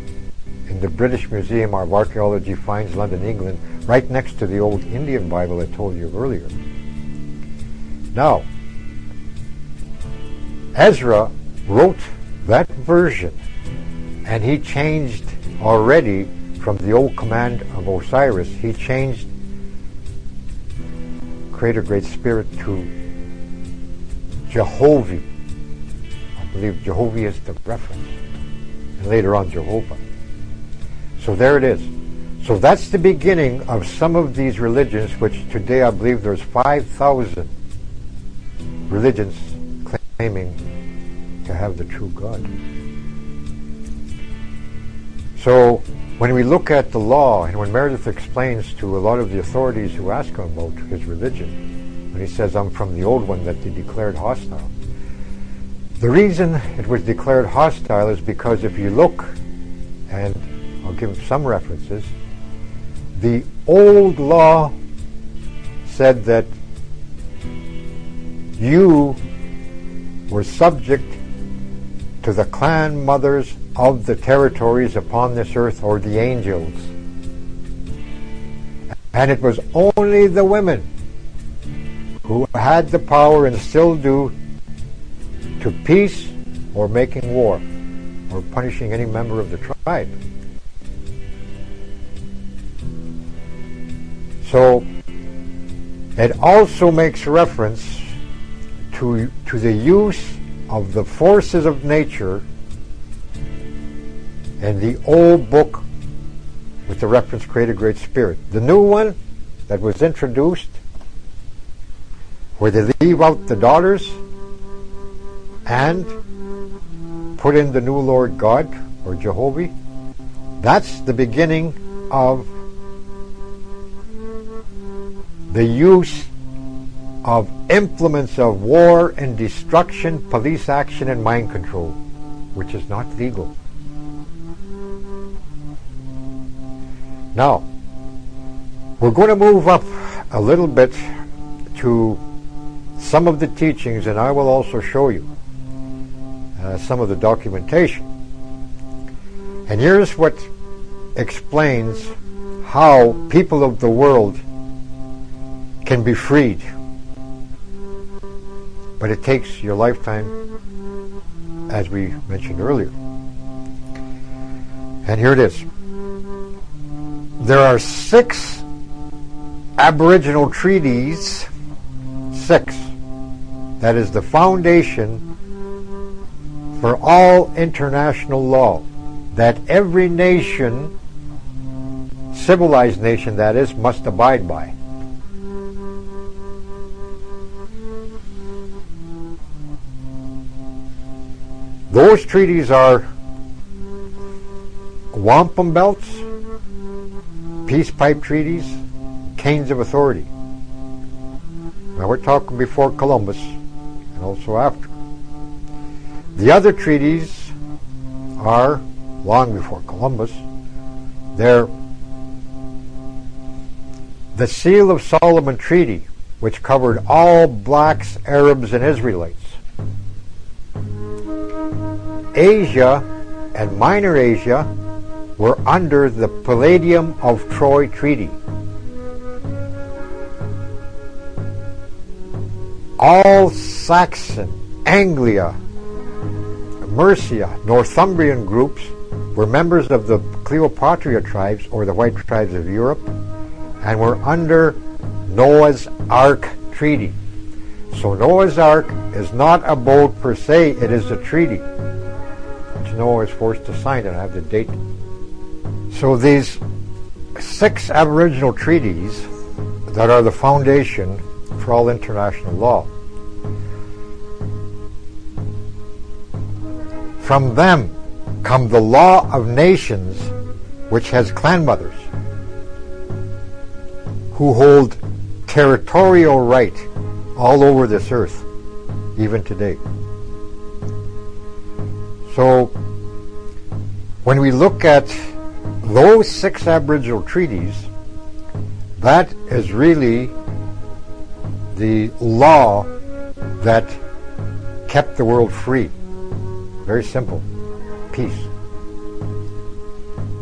in the British Museum of Archaeology Finds, London, England, right next to the old Indian Bible I told you of earlier. Now, Ezra wrote that version, and he changed already from the old command of Osiris, he changed Creator, Great Spirit to Jehovah. I believe Jehovah is the reference, and later on Jehovah. So there it is. So that's the beginning of some of these religions, which today I believe there's 5,000 religions claiming to have the true God. So when we look at the law, and when Meredith explains to a lot of the authorities who ask him about his religion, when he says, I'm from the old one that they declared hostile. The reason it was declared hostile is because if you look, and I'll give some references, the old law said that you were subject to the Clanmothers of the territories upon this earth, or the angels. And it was only the women who had the power, and still do, to peace or making war or punishing any member of the tribe. So it also makes reference to the use of the forces of nature in the old book with the reference Creator, Great Spirit. The new one that was introduced, where they leave out the daughters and put in the new Lord God, or Jehovah, that's the beginning of the use of implements of war and destruction, police action, and mind control, which is not legal. Now, we're going to move up a little bit to some of the teachings, and I will also show you some of the documentation. And here's what explains how people of the world can be freed. But it takes your lifetime, as we mentioned earlier. And here it is. There are 6 aboriginal treaties, 6. That is the foundation for all international law that every nation, civilized nation that is, must abide by. Those treaties are wampum belts, peace pipe treaties, canes of authority. Now we're talking before Columbus and also after. The other treaties are long before Columbus. They're the Seal of Solomon Treaty, which covered all blacks, Arabs, and Israelites. Asia and Minor Asia were under the Palladium of Troy Treaty. All Saxon, Anglia, Mercia, Northumbrian groups were members of the Cleopatra tribes, or the white tribes of Europe, and were under Noah's Ark Treaty. So Noah's Ark is not a boat per se, it is a treaty, which Noah is forced to sign, and I have the date. So these 6 aboriginal treaties that are the foundation for all international law. From them come the law of nations, which has Clanmothers, who hold territorial right all over this earth, even today. So, when we look at those 6 aboriginal treaties, that is really the law that kept the world free. Very simple. Peace.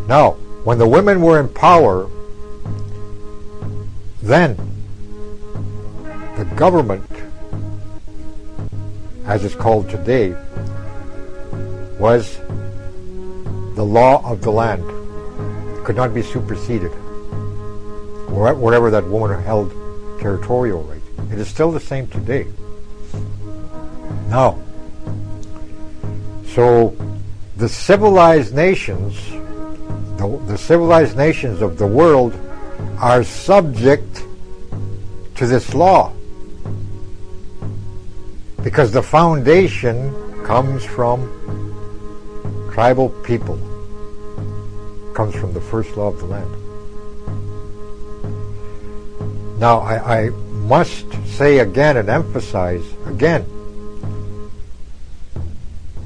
Now, when the women were in power, then the government, as it's called today, was the law of the land. It could not be superseded, wherever that woman held territorial right. It is still the same today. Now, so the civilized nations, the civilized nations of the world are subject to this law, because the foundation comes from tribal people, comes from the first law of the land. Now I must say again and emphasize again,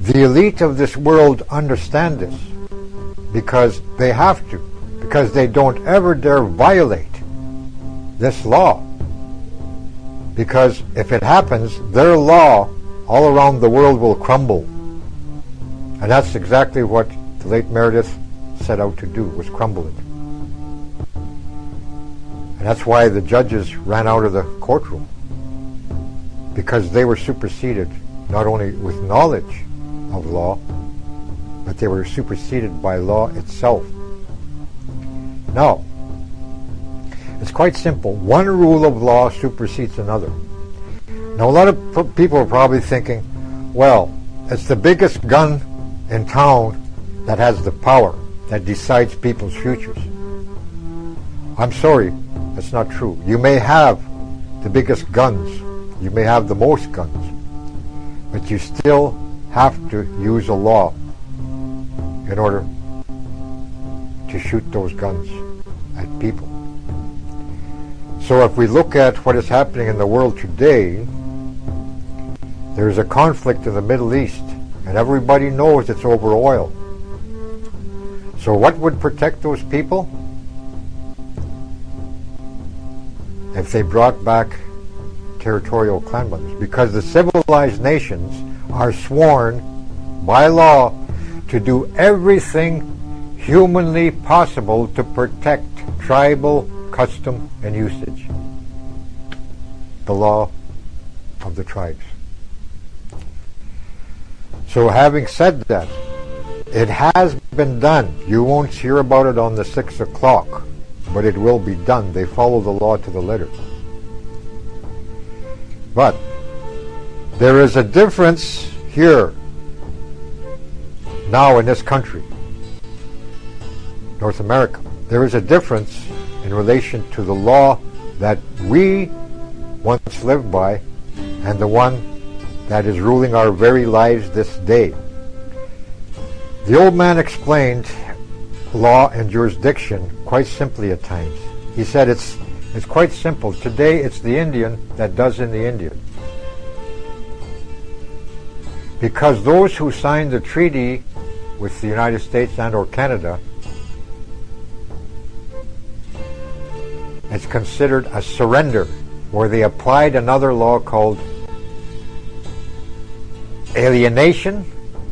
the elite of this world understand this, because they have to, because they don't ever dare violate this law. Because if it happens, their law all around the world will crumble. And that's exactly what the late Meredith set out to do, was crumble it. And that's why the judges ran out of the courtroom, because they were superseded not only with knowledge of law, but they were superseded by law itself. Now, it's quite simple. One rule of law supersedes another. Now, a lot of people are probably thinking, well, it's the biggest gun in town that has the power, that decides people's futures. I'm sorry, that's not true. You may have the biggest guns, you may have the most guns, but you still have to use a law in order to shoot those guns at people. So if we look at what is happening in the world today, there's a conflict in the Middle East, and everybody knows it's over oil. So what would protect those people? If they brought back territorial Clanmothers, because the civilized nations are sworn by law to do everything humanly possible to protect tribal custom and usage. The law of the tribes. So having said that, it has been done. You won't hear about it on the 6 o'clock, but it will be done. They follow the law to the letter. But there is a difference here, now in this country, North America. There is a difference in relation to the law that we once lived by and the one that is ruling our very lives this day. The old man explained law and jurisdiction quite simply at times. He said it's quite simple. Today it's the Indian that does in the Indian. Because those who signed the treaty with the United States and or Canada, it's considered a surrender, where they applied another law called alienation,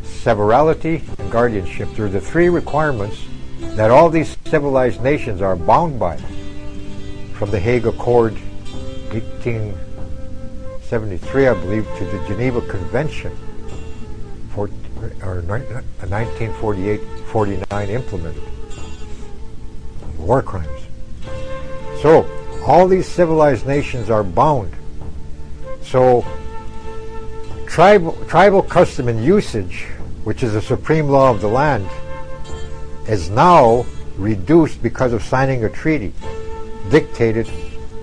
severalty, and guardianship. They're the three requirements that all these civilized nations are bound by from the Hague Accord 1873, I believe, to the Geneva Convention 1948-49 implemented. War crimes. So all these civilized nations are bound. So tribal custom and usage, which is the supreme law of the land, is now reduced because of signing a treaty dictated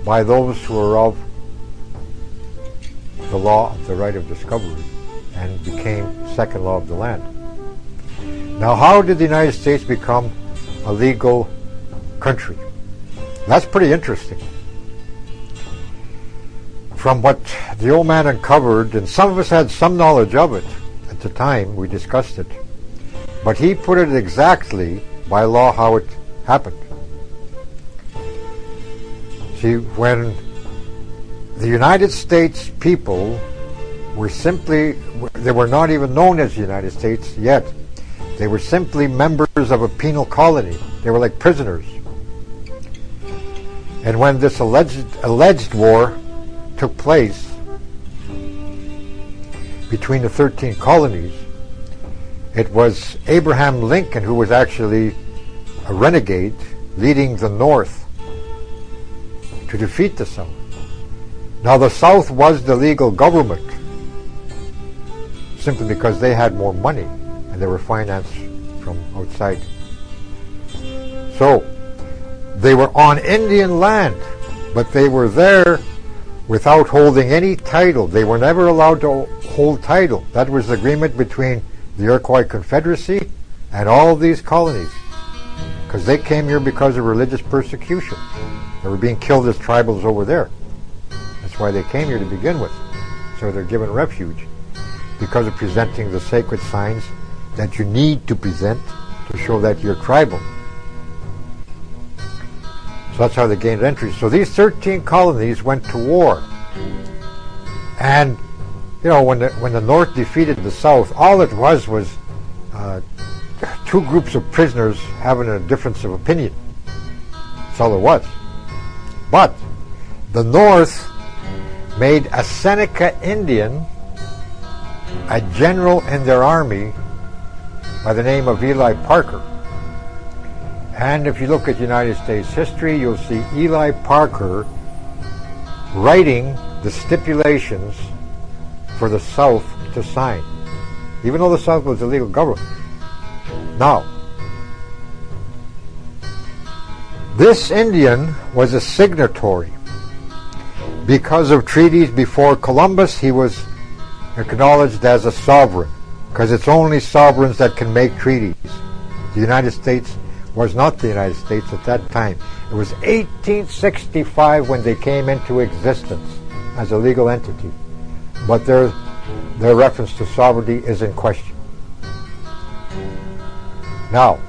by those who are of the law of the right of discovery and became second law of the land. Now, how did the United States become a legal country? That's pretty interesting. From what the old man uncovered, and some of us had some knowledge of it at the time we discussed it, but he put it exactly by law how it happened. See, when the United States people they were not even known as the United States yet. They were simply members of a penal colony. They were like prisoners. And when this alleged war took place between the 13 colonies, it was Abraham Lincoln who was actually a renegade leading the North to defeat the South. Now the South was the legal government simply because they had more money and they were financed from outside. So they were on Indian land, but they were there without holding any title. They were never allowed to hold title. That was the agreement between the Iroquois Confederacy and all of these colonies, because they came here because of religious persecution. They were being killed as tribals over there. That's why they came here to begin with. So they're given refuge because of presenting the sacred signs that you need to present to show that you're tribal. So that's how they gained entry. So these 13 colonies went to war. And, you know, when the North defeated the South, all it was two groups of prisoners having a difference of opinion. That's all it was. But the North made a Seneca Indian a general in their army by the name of Eli Parker. And if you look at United States history, you'll see Eli Parker writing the stipulations for the South to sign, even though the South was a legal government. Now, this Indian was a signatory. Because of treaties before Columbus, he was acknowledged as a sovereign, because it's only sovereigns that can make treaties. The United States was not the United States at that time. It was 1865 when they came into existence as a legal entity. But their reference to sovereignty is in question. Now,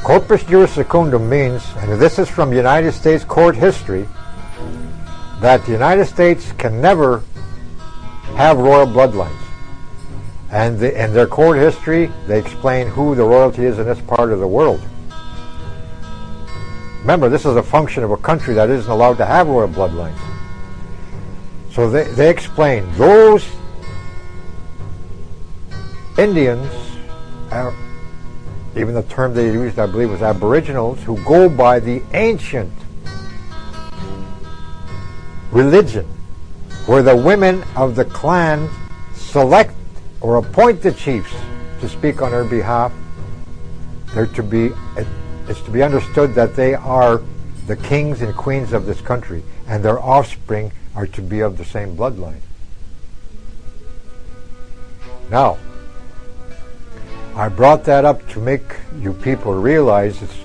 corpus juris secundum means, and this is from United States court history, that the United States can never have royal bloodlines. And in their court history, they explain who the royalty is in this part of the world. Remember, this is a function of a country that isn't allowed to have royal bloodlines. So they explain those Indians, even the term they used, I believe, was aboriginals, who go by the ancient religion, where the women of the clan select or appoint the chiefs to speak on their behalf. It's to be understood that they are the kings and queens of this country, and their offspring are to be of the same bloodline. Now, I brought that up to make you people realize it's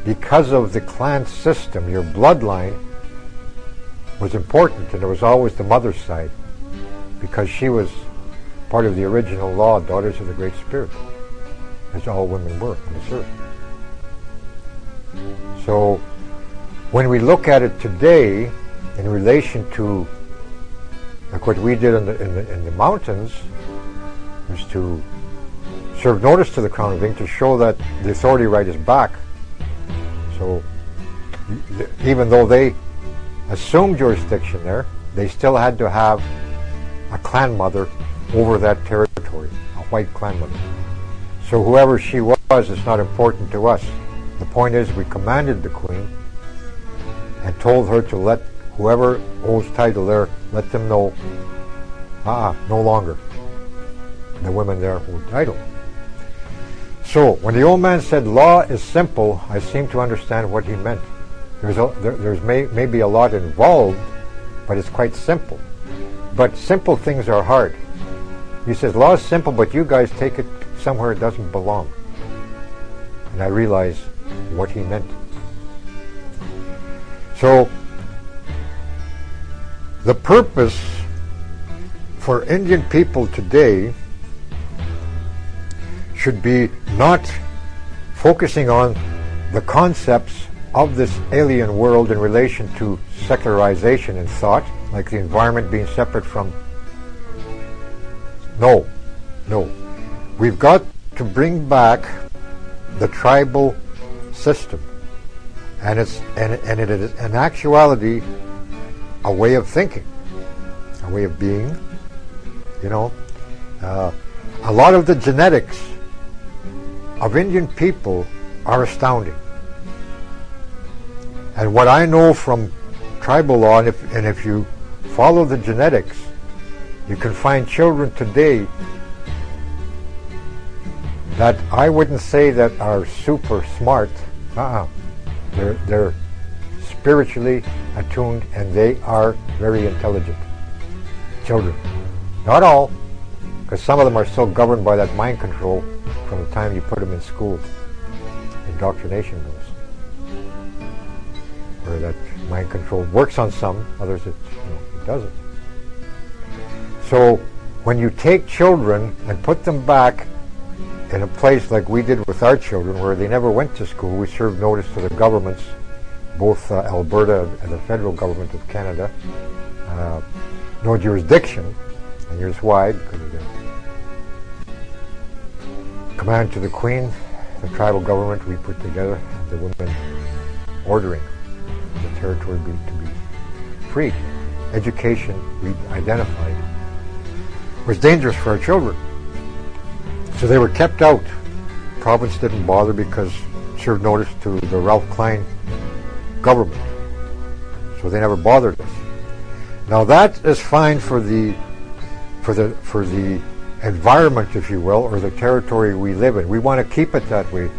because of the clan system, your bloodline was important, and it was always the mother's side, because she was part of the original law, daughters of the Great Spirit, as all women were on this earth. So when we look at it today in relation to, like what we did in the mountains, was to serve notice to the Crown of England to show that the authority right is back. So even though they assumed jurisdiction there, they still had to have a clanmother over that territory, a white clanmother. So whoever she was, it's not important to us. The point is, we commanded the Queen and told her to let whoever owes title there, let them know, no longer. The women there hold title. So when the old man said law is simple, I seem to understand what he meant. There's maybe a lot involved, but it's quite simple. But simple things are hard. He says, law is simple, but you guys take it somewhere it doesn't belong. And I realize what he meant. So, the purpose for Indian people today should be not focusing on the concepts of this alien world in relation to secularization in thought, like the environment being separate from. No. We've got to bring back the tribal system, and it is in actuality a way of thinking, a way of being. A lot of the genetics of Indian people are astounding. And what I know from tribal law, and if you follow the genetics, you can find children today that I wouldn't say that are super smart. They're spiritually attuned, and they are very intelligent children. Not all, because some of them are still governed by that mind control from the time you put them in school. Indoctrination goes, where that mind control works on some, others it doesn't. So when you take children and put them back in a place like we did with our children, where they never went to school, we served notice to the governments, both Alberta and the federal government of Canada, no jurisdiction, and here's why, because of the command to the Queen, the tribal government we put together, and the women ordering the territory to be free. Education, we identified, was dangerous for our children. So they were kept out. The province didn't bother because it served notice to the Ralph Klein government. So they never bothered us. Now that is fine for the environment, if you will, or the territory we live in. We want to keep it that way.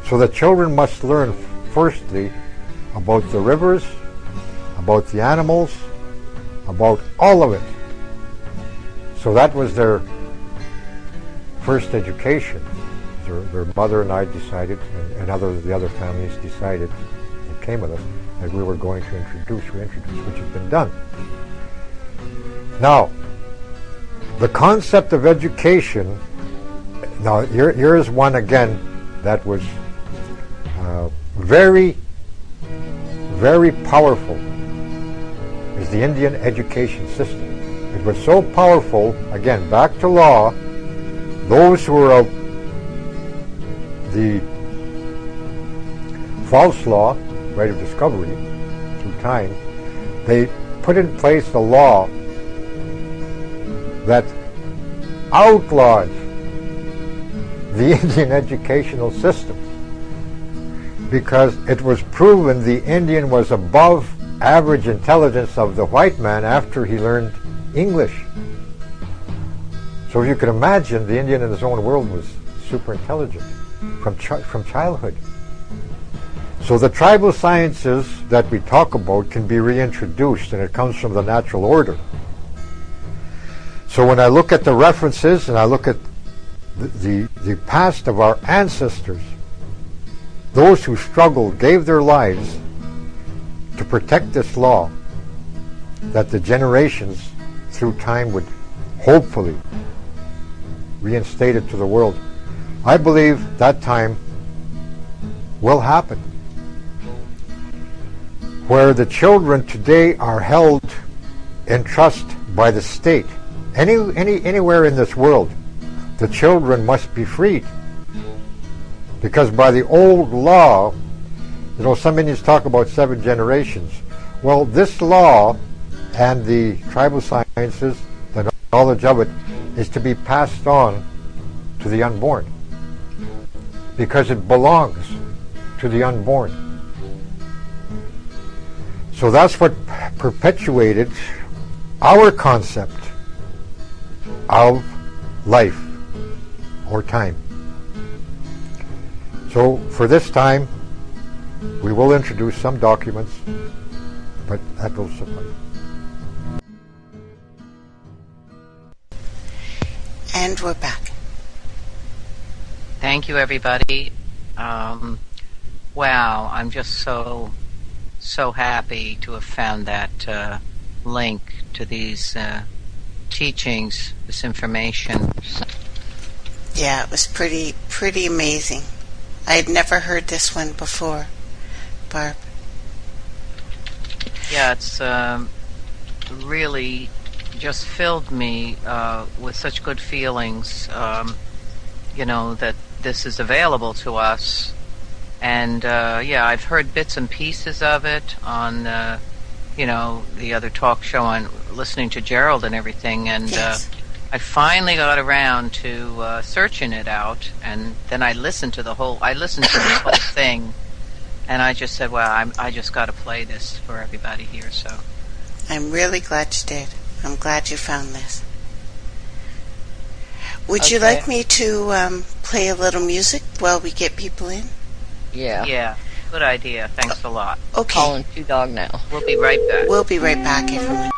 So the children must learn, firstly, about the rivers, about the animals, about all of it. So that was their first education. their mother and I decided, and the other families decided that came with us, that we were going to reintroduce, which has been done. Now, the concept of education, now here is one again that was very, very powerful, is the Indian education system. It was so powerful, again, back to law, those who were of the false law, right of discovery, through time, they put in place a law that outlawed the Indian educational system because it was proven the Indian was above average intelligence of the white man after he learned English. So you can imagine the Indian in his own world was super intelligent from childhood. So the tribal sciences that we talk about can be reintroduced, and it comes from the natural order. So when I look at the references and I look at the past of our ancestors, those who struggled, gave their lives to protect this law, that the generations through time would hopefully reinstate it to the world. I believe that time will happen, where the children today are held in trust by the state. Anywhere in this world, the children must be freed. Because by the old law, some Indians talk about 7 generations. Well, this law and the tribal sciences, the knowledge of it, is to be passed on to the unborn. Because it belongs to the unborn. So that's what perpetuated our concept of life or time. So for this time, we will introduce some documents, but that will suffice. And we're back. Thank you, everybody. Wow, I'm just so happy to have found that link to these teachings, this information. Yeah, it was pretty amazing. I had never heard this one before, Barb. Yeah, it's really just filled me with such good feelings, that this is available to us. And I've heard bits and pieces of it on, the other talk show, on listening to Gerald and everything. And yes. I finally got around to searching it out, and then I listened to this whole thing, and I just said, well, I just got to play this for everybody here. So I'm really glad you did. I'm glad you found this. Would you like me to play a little music while we get people in? Yeah. Yeah, good idea. Thanks a lot. Okay. Calling 2 Dog now. We'll be right back. We'll be right back, everyone.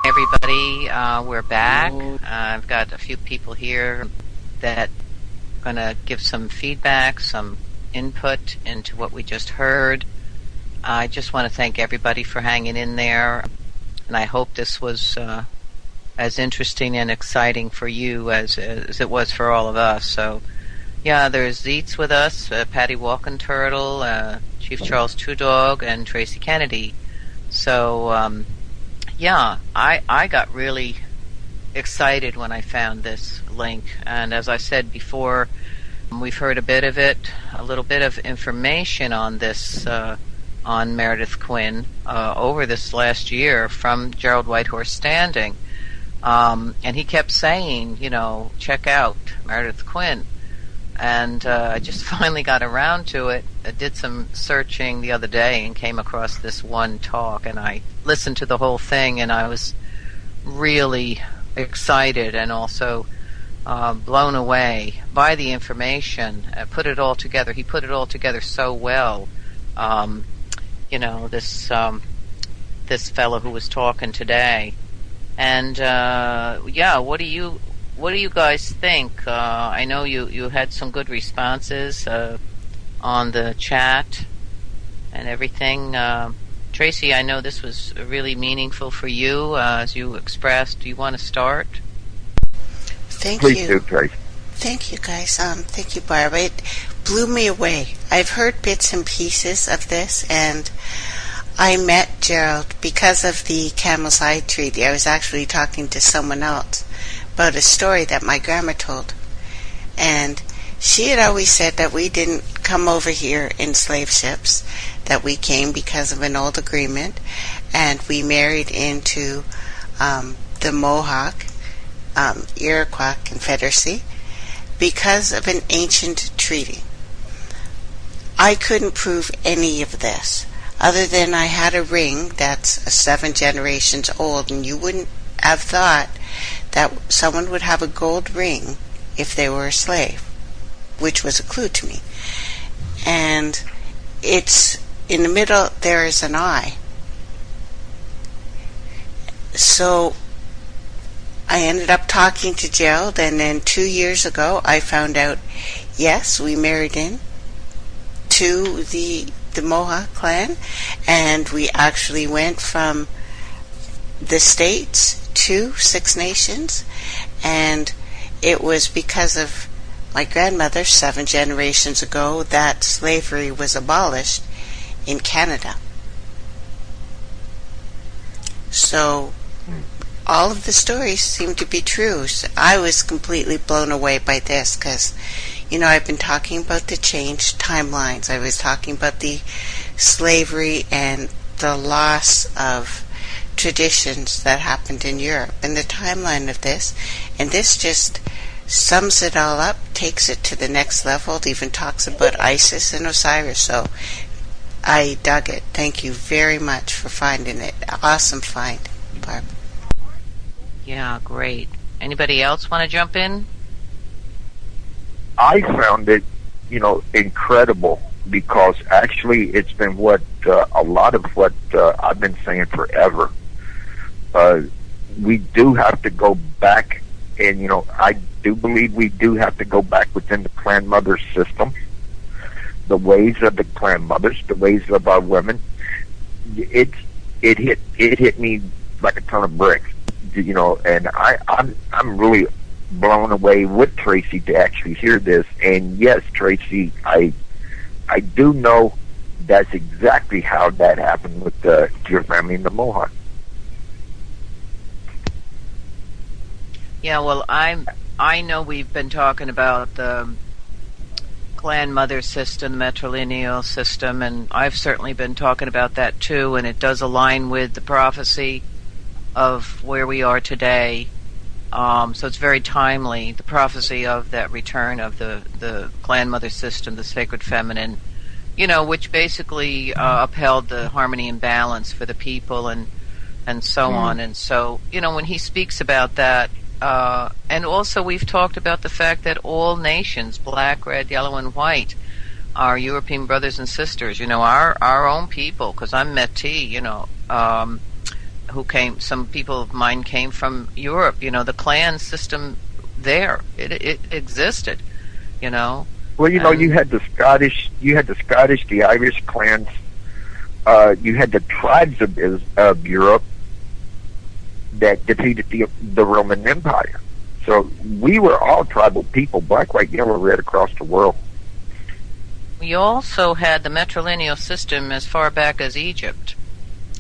Everybody, we're back. I've got a few people here that are going to give some feedback, some input into what we just heard. I just want to thank everybody for hanging in there, and I hope this was as interesting and exciting for you as it was for all of us. So, yeah, there's Zeets with us, Patty Walking Turtle, Chief Charles Two Dog, and Tracy Kennedy. So, I got really excited when I found this link, and as I said before, we've heard a bit of it, a little bit of information on this, on Meredith Quinn, over this last year from Gerald Whitehorse Standing. And he kept saying, check out Meredith Quinn. And I just finally got around to it. I did some searching the other day and came across this one talk, and I listened to the whole thing, and I was really excited and also blown away by the information. He put it all together so well. This fellow who was talking today, And what do you guys think? I know you had some good responses on the chat and everything. Tracy, I know this was really meaningful for you, as you expressed. Do you want to start? Please do, Tracy. Thank you, guys. Thank you, Barbara. It blew me away. I've heard bits and pieces of this, and I met Gerald because of the Camel's Hide Treaty. I was actually talking to someone else about a story that my grandma told. And she had always said that we didn't come over here in slave ships, that we came because of an old agreement, and we married into the Mohawk Iroquois Confederacy because of an ancient treaty. I couldn't prove any of this, other than I had a ring that's 7 generations old, and you wouldn't have thought that someone would have a gold ring if they were a slave, which was a clue to me. And it's in the middle, there is an eye. So I ended up talking to Gerald, and then 2 years ago I found out, yes, we married in to the Mohawk clan, and we actually went from the States to 6 Nations, and it was because of my grandmother 7 generations ago that slavery was abolished in Canada. So all of the stories seem to be true. So I was completely blown away by this because, I've been talking about the changed timelines. I was talking about the slavery and the loss of traditions that happened in Europe and the timeline of this. And this just sums it all up, takes it to the next level. It even talks about Isis and Osiris. So I dug it. Thank you very much for finding it. Awesome find, Barb. Yeah, great. Anybody else want to jump in? I found it, incredible, because actually it's been a lot of what I've been saying forever. We do have to go back, and, I do believe we do have to go back within the Clanmothers system, the ways of the Clanmothers, the ways of our women. It hit me like a ton of bricks, and I'm really blown away with Tracy to actually hear this. And yes, Tracy, I do know that's exactly how that happened with your family in the Mohawk. Yeah, well, I know we've been talking about the Clanmother system, the matrilineal system, and I've certainly been talking about that too, and it does align with the prophecy of where we are today. So it's very timely, the prophecy of that return of the Clanmother system, the sacred feminine, which basically upheld the harmony and balance for the people and so on. And so, when he speaks about that, and also we've talked about the fact that all nations, black, red, yellow, and white, our European brothers and sisters, our own people, because I'm Métis, some people of mine came from Europe, the clan system there, it existed, Well, you had the Scottish, the Irish clans, you had the tribes of Europe that defeated the Roman Empire. So we were all tribal people, black, white, yellow, red, across the world. We also had the matrilineal system as far back as Egypt,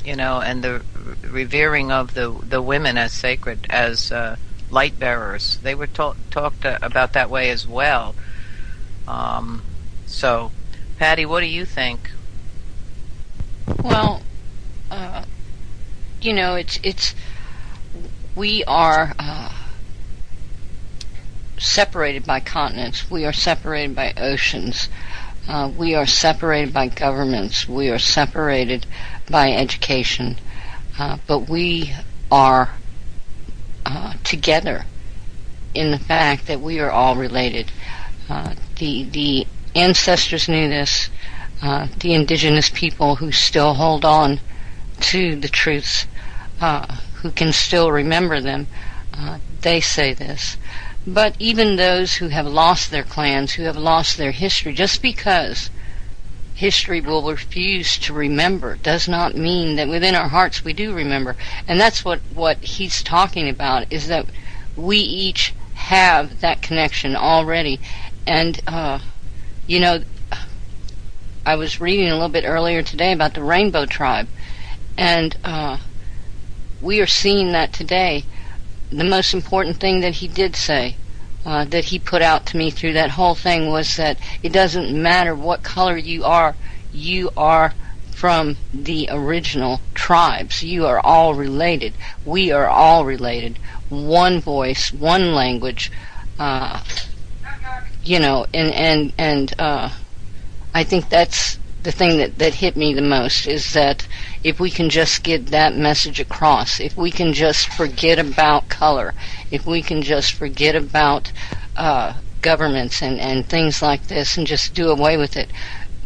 and the revering of the women as sacred, as light bearers. They were talked about that way as well. So, Patty, what do you think? Well, it's we are separated by continents. We are separated by oceans. We are separated by governments. We are separated by education. But we are together in the fact that we are all related. The ancestors knew this. The indigenous people who still hold on to the truths, who can still remember them, they say this. But even those who have lost their clans, who have lost their history, just because history will refuse to remember does not mean that within our hearts we do remember. And that's what he's talking about, is that we each have that connection already. And, you know, I was reading a little bit earlier today about the Rainbow Tribe, and we are seeing that today. The most important thing that he did say, that he put out to me through that whole thing, was that it doesn't matter what color you are from the original tribes. You are all related. We are all related. One voice, one language, you know, and I think that's the thing that hit me the most, is that if we can just get that message across, if we can just forget about color, if we can just forget about governments and things like this and just do away with it,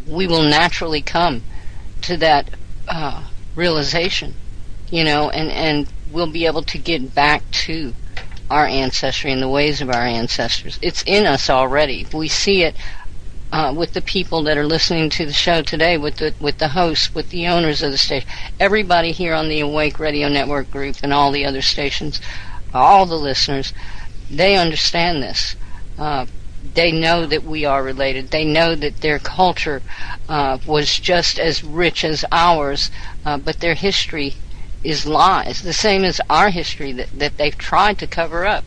we will naturally come to that realization, you know, and we'll be able to get back to our ancestry and the ways of our ancestors. It's in us already. We see it with the people that are listening to the show today, with the hosts, with the owners of the station, everybody here on the Awake Radio Network group and all the other stations, all the listeners, they understand this. They know that we are related. They know that their culture was just as rich as ours, but their history is lies, the same as our history that they've tried to cover up.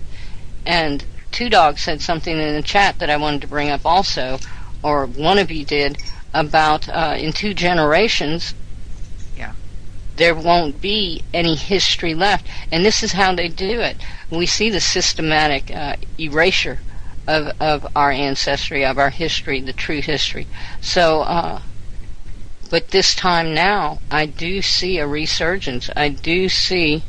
And Two Dogs said something in the chat that I wanted to bring up also, or one of you did, about in 2 generations, there won't be any history left. And this is how they do it. We see the systematic erasure of our ancestry, of our history, the true history. So, but this time now, I do see a resurgence. I do see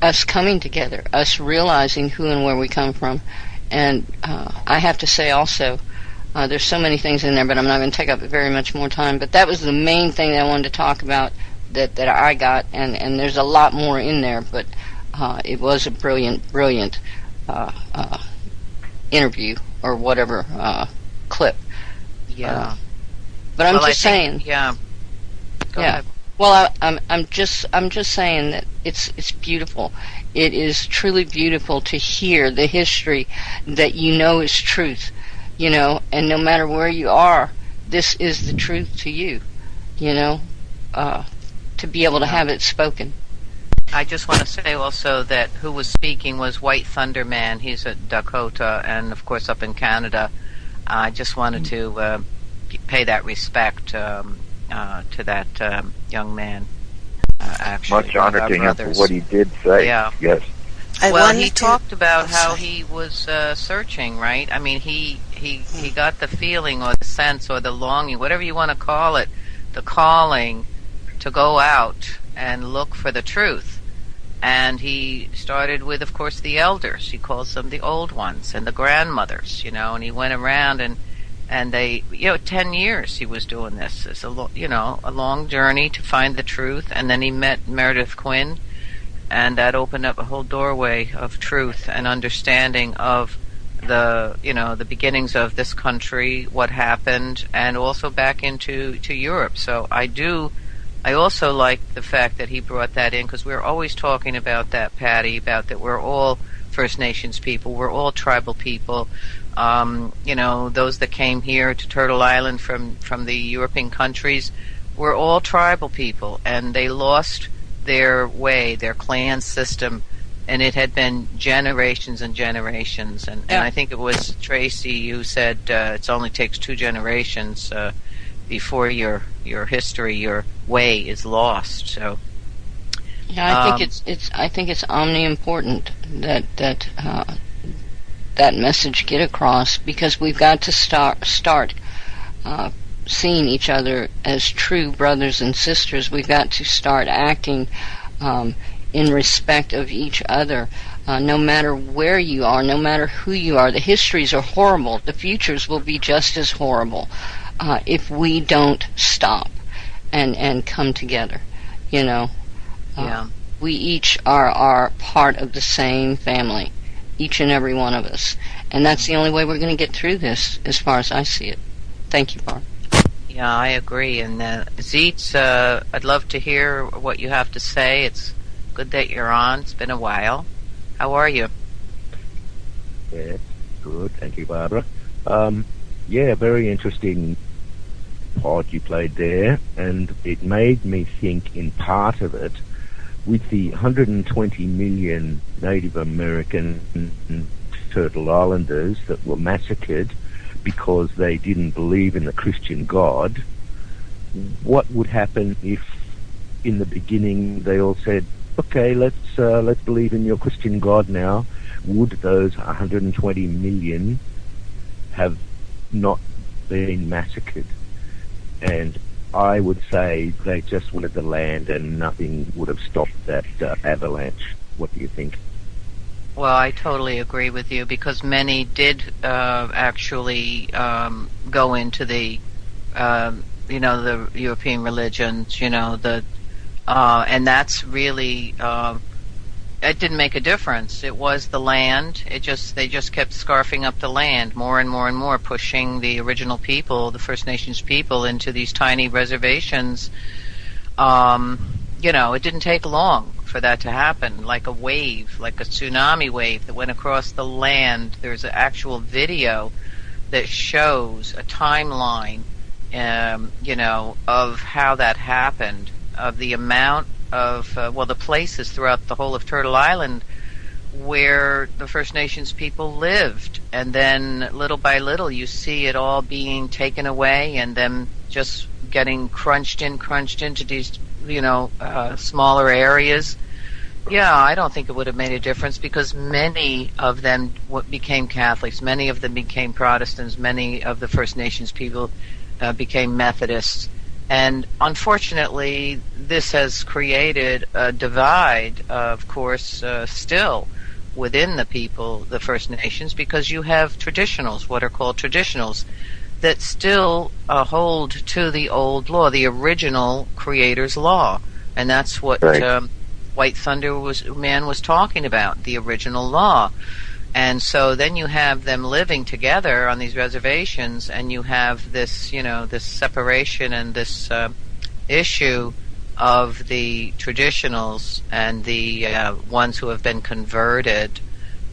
us coming together, us realizing who and where we come from. And I have to say also, there's so many things in there, but I'm not going to take up very much more time. But that was the main thing that I wanted to talk about that I got, and there's a lot more in there, but it was a brilliant interview or whatever clip. Yeah. But I'm just saying. Yeah. Go ahead. Well, I'm just saying that it's beautiful. It is truly beautiful to hear the history that you know is truth, you know, and no matter where you are, this is the truth to you, you know, to be able to have it spoken. I just want to say also that who was speaking was White Thunder Man. He's at Dakota and, of course, up in Canada. I just wanted to pay that respect to that young man. Actually, much honor to him for what he did say. Yeah. Yes. He talked about how he was searching, right? I mean, he got the feeling or the sense or the longing, whatever you want to call it, the calling to go out and look for the truth. And he started with, of course, the elders. He calls them the old ones and the grandmothers, you know, and he went around and they, 10 years he was doing this. It's a long journey to find the truth. And then he met Meredith Quinn, and that opened up a whole doorway of truth and understanding of the beginnings of this country, what happened, and also back into Europe. So I also like the fact that he brought that in, because we're always talking about that, Patty, about that we're all First Nations people, we're all tribal people. Those that came here to Turtle Island from the European countries, we're all tribal people, and they lost their way, their clan system, and it had been generations and generations. And I think it was Tracy who said it only takes 2 generations before your history, your way is lost. So yeah, I think it's omni-important that that message get across, because we've got to start seeing each other as true brothers and sisters. We've got to start acting in respect of each other, no matter where you are, no matter who you are. The histories are horrible. The futures will be just as horrible. if we don't stop and come together. Yeah. We each are part of the same family, each and every one of us. And that's the only way we're going to get through this, as far as I see it. Thank you, Barb. Yeah, I agree. And Zeetz, I'd love to hear what you have to say. It's good that you're on. It's been a while. How are you? Yeah, good. Thank you, Barbara. Very interesting part you played there, and it made me think in part of it with the 120 million Native American Turtle Islanders that were massacred because they didn't believe in the Christian God. What would happen if in the beginning they all said, okay, let's believe in your Christian God now? Would those 120 million have not been massacred? And I would say they just wanted the land and nothing would have stopped that avalanche. What do you think? Well, I totally agree with you, because many did actually go into the, the European religions, and that's really, it didn't make a difference. It was the land. They just kept scarfing up the land more and more and more, pushing the original people, the First Nations people, into these tiny reservations. It didn't take long for that to happen, like a wave, like a tsunami wave that went across the land. There's an actual video that shows a timeline, of how that happened, of the amount of, the places throughout the whole of Turtle Island where the First Nations people lived. And then little by little you see it all being taken away and them just getting crunched into these, smaller areas. Yeah, I don't think it would have made a difference, because many of them became Catholics, many of them became Protestants, many of the First Nations people became Methodists. And unfortunately, this has created a divide, of course, still within the people, the First Nations, because you have traditionals, what are called traditionals, that still hold to the old law, the original Creator's law. And that's what White Thunder Man was talking about, the original law. And so then you have them living together on these reservations, and you have this, this separation and this issue of the traditionals and the ones who have been converted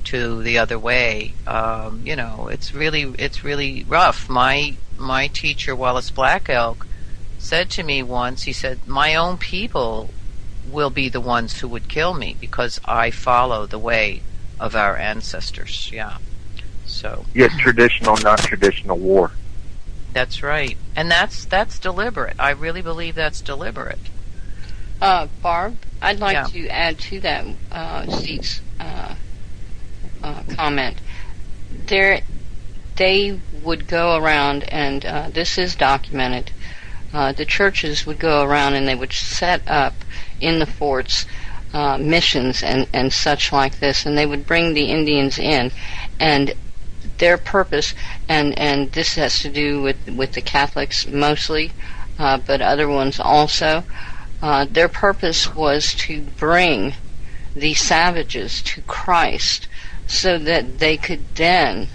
to the other way. It's really rough. My teacher, Wallace Black Elk, said to me once, he said, my own people will be the ones who would kill me because I follow the way of our ancestors. Yeah. So. Yes, traditional, non-traditional war. That's right. And that's deliberate. I really believe that's deliberate. Barb, I'd like to add to that, Steve's comment. They would go around, and this is documented, the churches would go around and they would set up in the forts missions and such like this, and they would bring the Indians in, and their purpose, and this has to do with the Catholics mostly, but other ones also, their purpose was to bring the savages to Christ so that they could then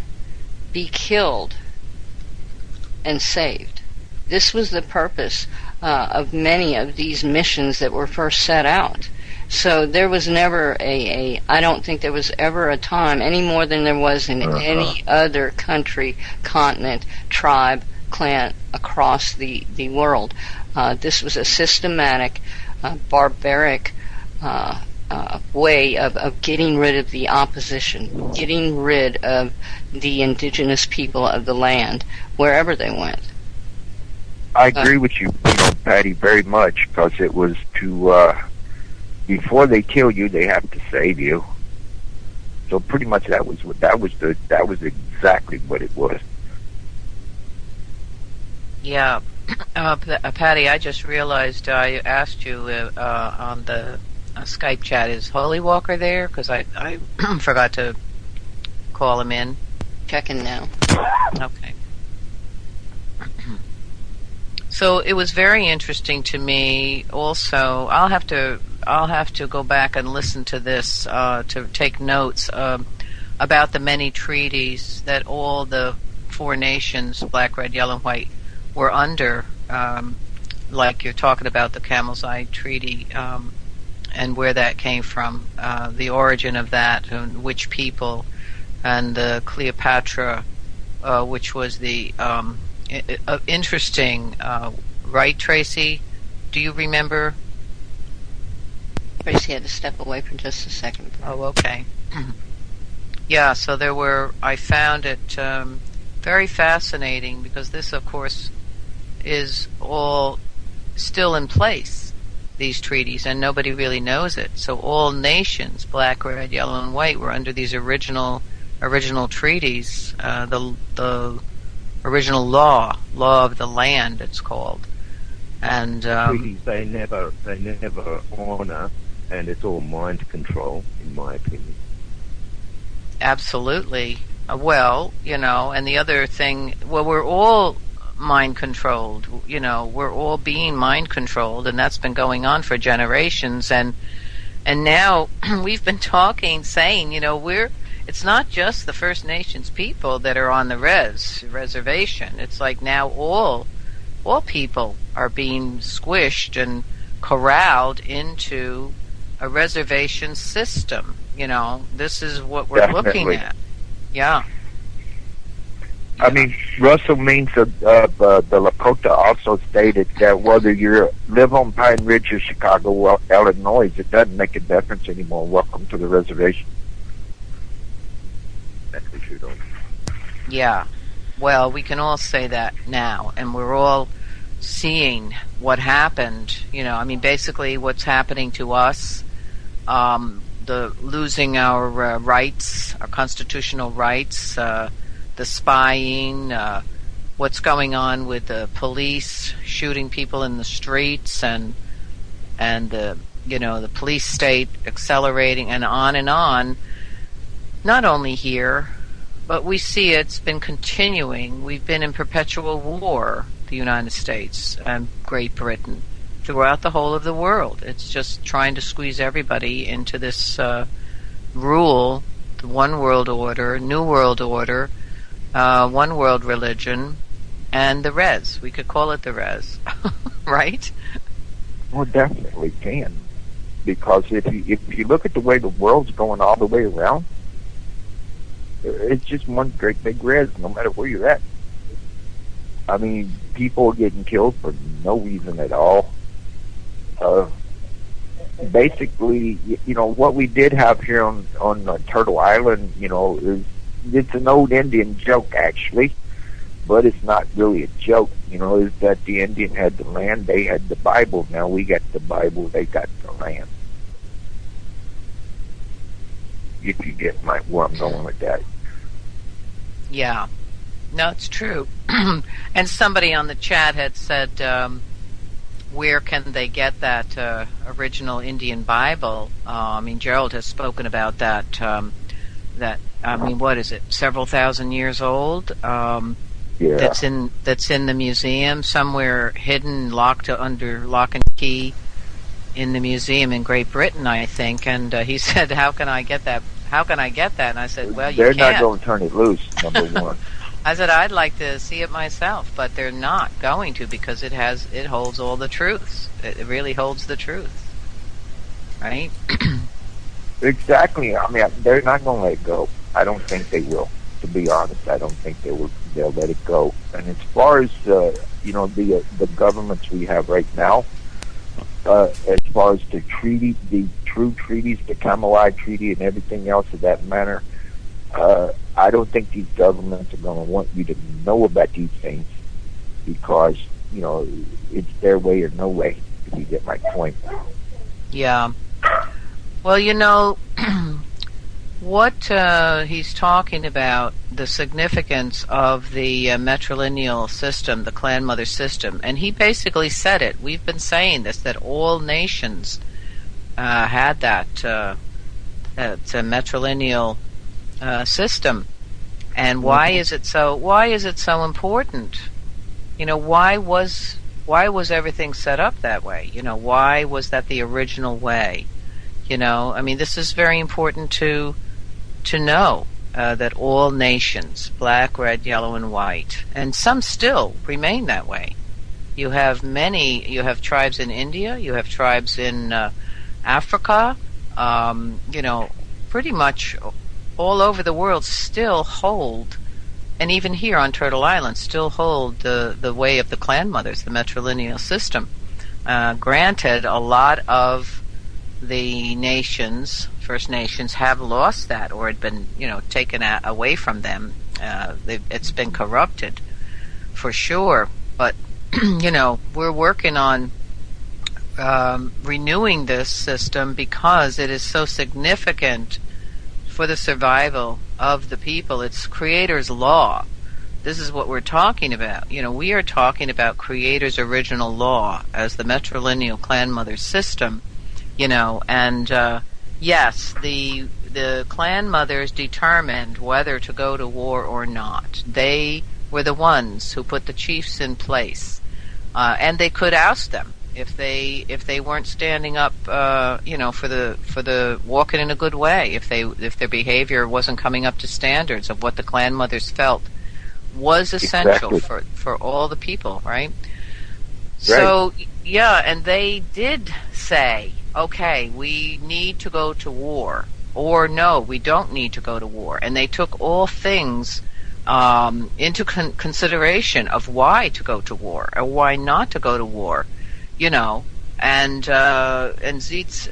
be killed and saved. This was the purpose of many of these missions that were first set out. So there was never I don't think there was ever a time, any more than there was in any other country, continent, tribe, clan across the world. This was a systematic, barbaric way of getting rid of the opposition, getting rid of the indigenous people of the land, wherever they went. I agree with you, Patty, very much, because it was to, before they kill you, they have to save you. So pretty much that was exactly what it was. Yeah. Patty, I just realized I asked you on the Skype chat, is Holy Walker there? Because I forgot to call him in. Checking now. Okay. So it was very interesting to me. Also, I'll have to go back and listen to this to take notes about the many treaties that all the four nations, black, red, yellow, and white, were under. Like you're talking about the Camel's Eye Treaty and where that came from, the origin of that, and which people, and the Cleopatra, which was the interesting, right, Tracy? Do you remember? Tracy had to step away for just a second. Oh, okay. Yeah, so I found it very fascinating because this, of course, is all still in place, these treaties, and nobody really knows it. So all nations, black, red, yellow, and white, were under these original treaties, the original law of the land, it's called. And treaties they never honor, and it's all mind control, in my opinion. Absolutely. Well, and the other thing, we're all mind controlled. We're all being mind controlled, and that's been going on for generations. And now we've been saying, it's not just the First Nations people that are on the reservation. It's like now all people are being squished and corralled into a reservation system. This is what we're looking at. Yeah. I mean, Russell Means of the Lakota also stated that whether you live on Pine Ridge or Chicago or Illinois, it doesn't make a difference anymore. Welcome to the reservation. That's what you're doing. Yeah. Well, we can all say that now, and we're all seeing what happened. Basically what's happening to us, the losing our rights, our constitutional rights, the spying, what's going on with the police shooting people in the streets, and the the police state accelerating, and on. Not only here, but we see it's been continuing. We've been in perpetual war, the United States and Great Britain, throughout the whole of the world. It's just trying to squeeze everybody into this rule, the one world order, new world order, one world religion, and the res. We could call it the res, right? Well, definitely can, because if you look at the way the world's going all the way around, it's just one great big res, no matter where you're at. I mean, people are getting killed for no reason at all. Basically, what we did have here on Turtle Island, is it's an old Indian joke, actually, but it's not really a joke. Is that the Indian had the land, they had the Bible. Now we got the Bible, they got the land. If you get where I'm going with that. Yeah. No, it's true. And somebody on the chat had said, where can they get that original Indian Bible? Gerald has spoken about that. What is it? Several thousand years old. Yeah. That's in the museum somewhere, hidden, locked under lock and key, in the museum in Great Britain, I think. And he said, "How can I get that? How can I get that?" And I said, "Well, they're not going to turn it loose. Number one." I said, "I'd like to see it myself, but they're not going to, because it holds all the truths. It really holds the truth, right?" Exactly. They're not going to let it go. I don't think they will. To be honest, I don't think they'll let it go. And as far as the governments we have right now, as far as the treaty, the true treaties, the Camelot Treaty, and everything else of that matter, I don't think these governments are going to want you to know about these things, because it's their way or no way. If you get my point. Yeah. Well, what he's talking about, the significance of the matrilineal system, the Clanmother system, and he basically said it. We've been saying this, that all nations had that matrilineal system. And why is it so important? Why was why was everything set up that way? Why was that the original way? I mean, this is very important to know that all nations, black, red, yellow, and white, and some still remain that way. You have tribes in India, you have tribes in Africa, pretty much all over the world still hold, and even here on Turtle Island, still hold the way of the Clanmothers, the matrilineal system. Granted, a lot of the nations, First Nations, have lost that or had been, taken away from them. It's been corrupted, for sure. But, we're working on renewing this system because it is so significant for the survival of the people. It's Creator's law. This is what we're talking about. We are talking about Creator's original law as the matrilineal Clanmother system. And yes, the Clanmothers determined whether to go to war or not. They were the ones who put the chiefs in place, and they could oust them if they weren't standing up, for the walking in a good way. If their behavior wasn't coming up to standards of what the Clanmothers felt was essential for all the people, right? So yeah, and they did say, okay, we need to go to war, or no, we don't need to go to war. And they took all things into consideration of why to go to war or why not to go to war, And Zeitz,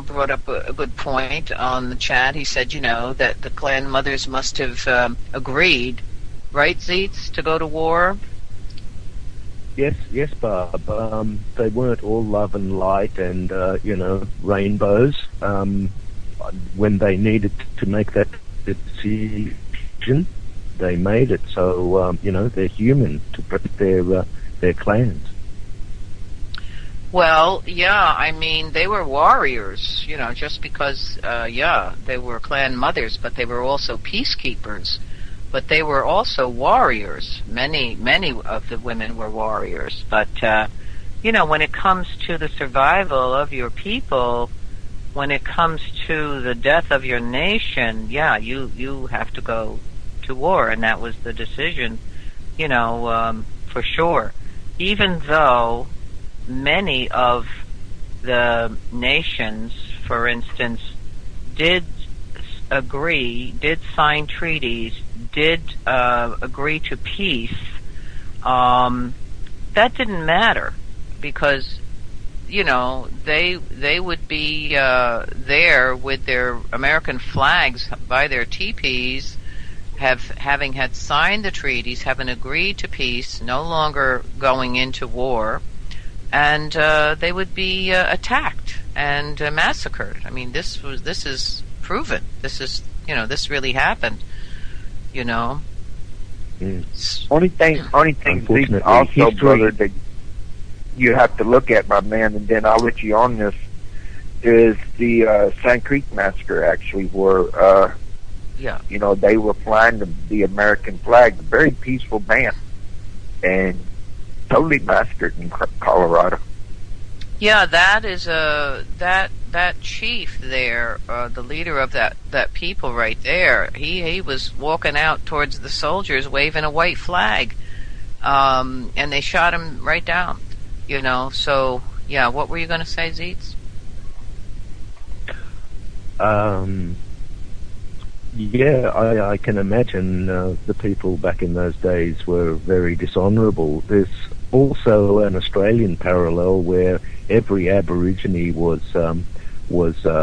brought up a good point on the chat. He said, that the Clanmothers must have agreed, right, Zeitz, to go to war? Yes, Barb. They weren't all love and light and, rainbows. When they needed to make that decision, they made it. So, they're human to protect their clans. Well, yeah, I mean, they were warriors, just because, they were Clanmothers, but they were also peacekeepers. But they were also warriors. Many of the women were warriors. But, when it comes to the survival of your people, when it comes to the death of your nation, you have to go to war. And that was the decision, for sure. Even though many of the nations, for instance, did sign treaties, did agree to peace, that didn't matter because, they would be there with their American flags by their teepees, having had signed the treaties, having agreed to peace, no longer going into war, and they would be attacked and massacred. I mean, this is proven. This really happened. Only thing, also, brother, that you have to look at, my man, and then I'll let you on this, is the Sand Creek Massacre, actually, where, they were flying the American flag, a very peaceful band, and totally massacred in Colorado. Yeah, that is that chief there, the leader of that people right there. He was walking out towards the soldiers, waving a white flag, and they shot him right down. So yeah, what were you going to say, Zeitz? I can imagine the people back in those days were very dishonourable. There's also an Australian parallel where every Aborigine was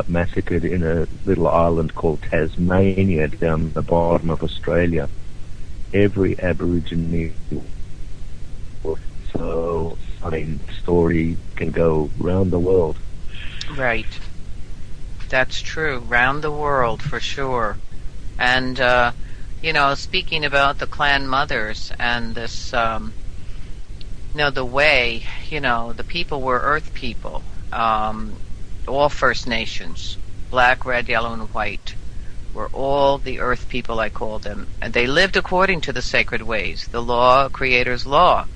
massacred in a little island called Tasmania down the bottom of Australia. Every Aborigine. So, story can go round the world. Right. That's true. Round the world, for sure. And, speaking about the Clanmothers and this, the way, the people were Earth people. All First Nations, black, red, yellow, and white, were all the Earth people, I call them. And they lived according to the sacred ways, the law, Creator's law.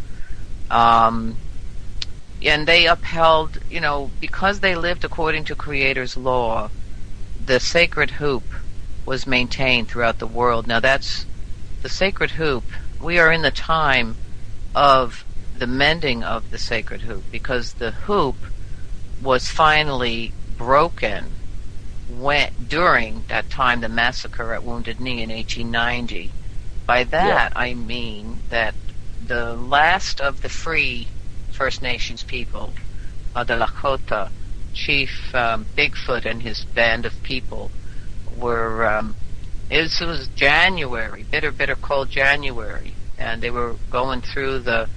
and they upheld, because they lived according to Creator's law, the sacred hoop was maintained throughout the world. Now that's the sacred hoop. We are in the time of the mending of the sacred hoop, because the hoop was finally broken during that time, the massacre at Wounded Knee in 1890. By that, I mean that the last of the free First Nations people, the Lakota, Chief Bigfoot and his band of people, were, it was January, bitter cold January, and they were going through the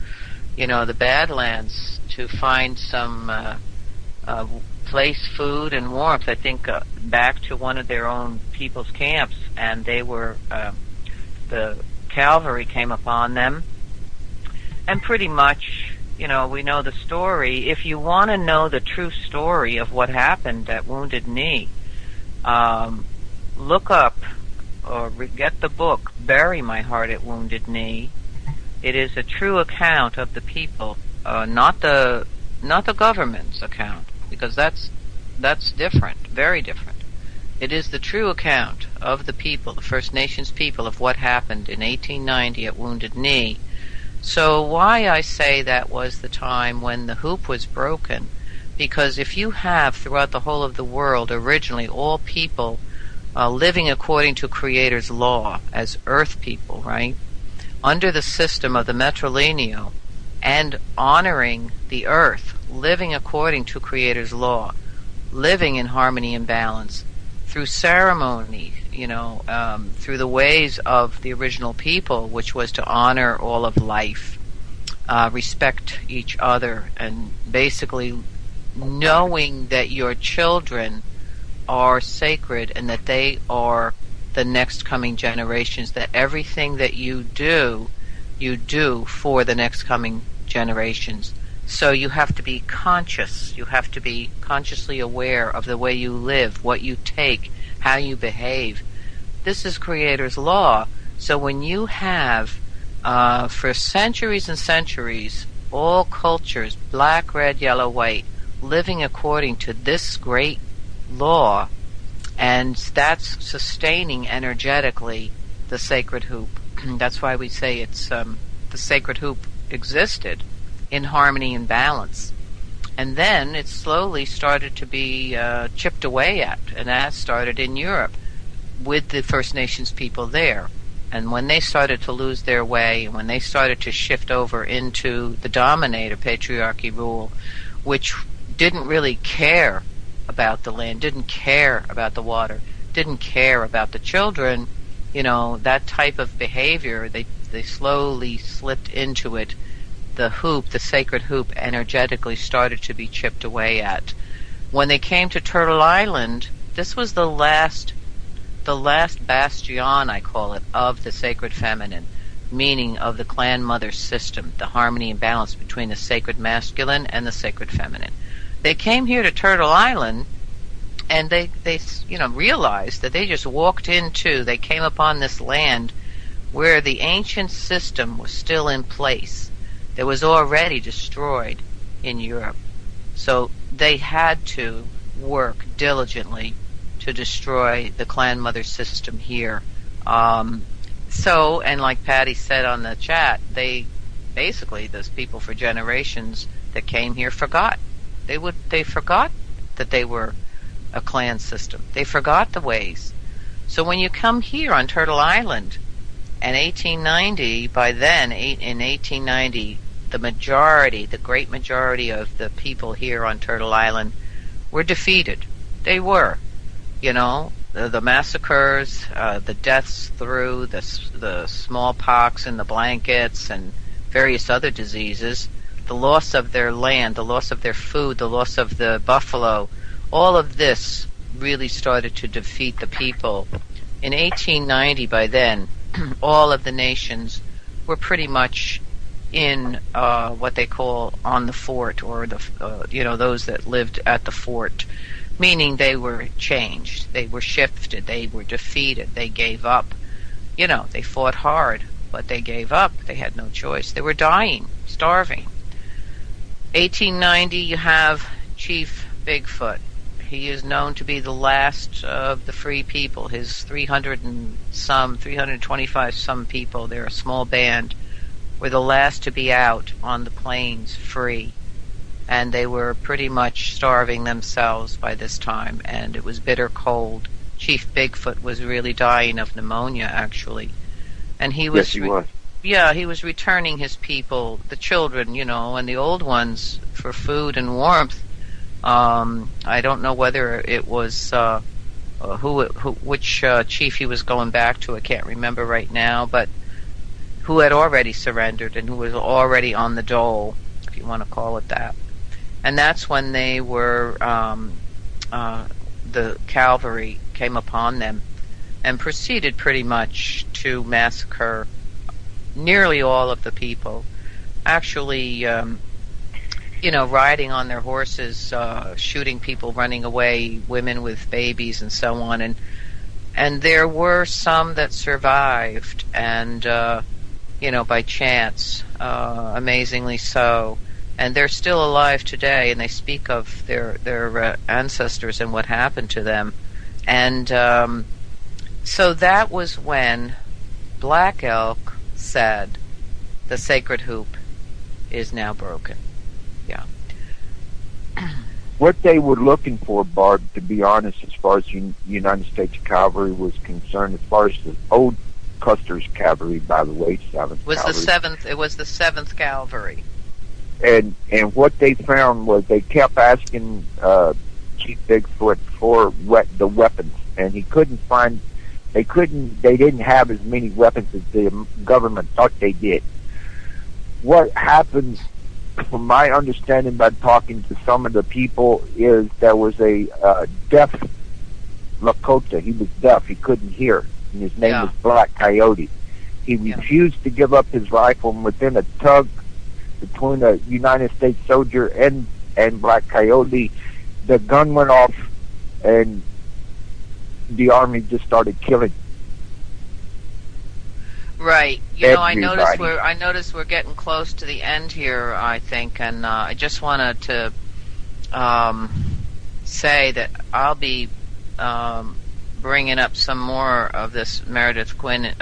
Badlands to find some place, food, and warmth, I think, back to one of their own people's camps, and they were, the cavalry came upon them, and pretty much, we know the story. If you want to know the true story of what happened at Wounded Knee, look up or get the book, Bury My Heart at Wounded Knee. It is a true account of the people, not the government's account, because that's different, very different. It is the true account of the people, the First Nations people, of what happened in 1890 at Wounded Knee. So why I say that was the time when the hoop was broken, because if you have throughout the whole of the world originally all people living according to Creator's law as earth people, right, under the system of the Metrolineo, and honoring the earth, living according to Creator's law, living in harmony and balance, through ceremony, through the ways of the original people, which was to honor all of life, respect each other, and basically knowing that your children are sacred and that they are the next coming generations, that everything that you do for the next coming generations. So you have to be conscious. You have to be consciously aware of the way you live, what you take, how you behave. This is Creator's law. So when you have, for centuries and centuries, all cultures, black, red, yellow, white, living according to this great law, and that's sustaining energetically the sacred hoop. That's why we say it's the sacred hoop existed in harmony and balance. And then it slowly started to be chipped away at, and that started in Europe with the First Nations people there. And when they started to lose their way, and when they started to shift over into the dominator patriarchy rule, which didn't really care about the land, didn't care about the water, didn't care about the children, that type of behavior, they slowly slipped into it. The hoop, the sacred hoop, energetically started to be chipped away at. When they came to Turtle Island, this was the last bastion, I call it, of the sacred feminine, meaning of the Clanmothers system, the harmony and balance between the sacred masculine and the sacred feminine. They came here to Turtle Island, and they realized that they just they came upon this land where the ancient system was still in place. That was already destroyed in Europe. So they had to work diligently to destroy the Clanmother system here. And like Patty said on the chat, those people for generations that came here forgot. They forgot that they were a clan system. They forgot the ways. So when you come here on Turtle Island, in 1890, by then, in 1890, the great majority of the people here on Turtle Island were defeated. They were. The massacres, the deaths through the smallpox and the blankets and various other diseases, the loss of their land, the loss of their food, the loss of the buffalo, all of this really started to defeat the people. In 1890, by then, all of the nations were pretty much in what they call on the fort, or those that lived at the fort, meaning they were changed, they were shifted, they were defeated, they gave up. They fought hard, but they gave up. They had no choice. They were dying, starving. 1890, you have Chief Bigfoot. He is known to be the last of the free people. His 325 some people, they're a small band, were the last to be out on the plains free. And they were pretty much starving themselves by this time, and it was bitter cold. Chief Bigfoot was really dying of pneumonia, actually. And he was... Yes, he was. Yeah, he was returning his people, the children, and the old ones, for food and warmth. I don't know whether it was which chief he was going back to. I can't remember right now, but who had already surrendered and who was already on the dole, if you want to call it that. And that's when they were the cavalry came upon them and proceeded pretty much to massacre nearly all of the people. Actually, riding on their horses, shooting people, running away, women with babies, and so on. And there were some that survived, and by chance, amazingly so. And they're still alive today, and they speak of their ancestors and what happened to them. And so that was when Black Elk said, the sacred hoop is now broken. Yeah. What they were looking for, Barb, to be honest, as far as United States cavalry was concerned, as far as the old Custer's cavalry, by the way, 7th was Cavalry. the 7th. It was the 7th Cavalry. And what they found was they kept asking Chief Bigfoot for the weapons, and he couldn't find. They didn't have as many weapons as the government thought they did. What happens, from my understanding by talking to some of the people, is there was a deaf Lakota. He was deaf. He couldn't hear. And his name was Black Coyote. He refused to give up his rifle, and within a tug between a United States soldier and Black Coyote, the gun went off, and the army just started killing. Right. I noticed we're getting close to the end here, I think, and I just wanted to say that I'll be bringing up some more of this Meredith Quinn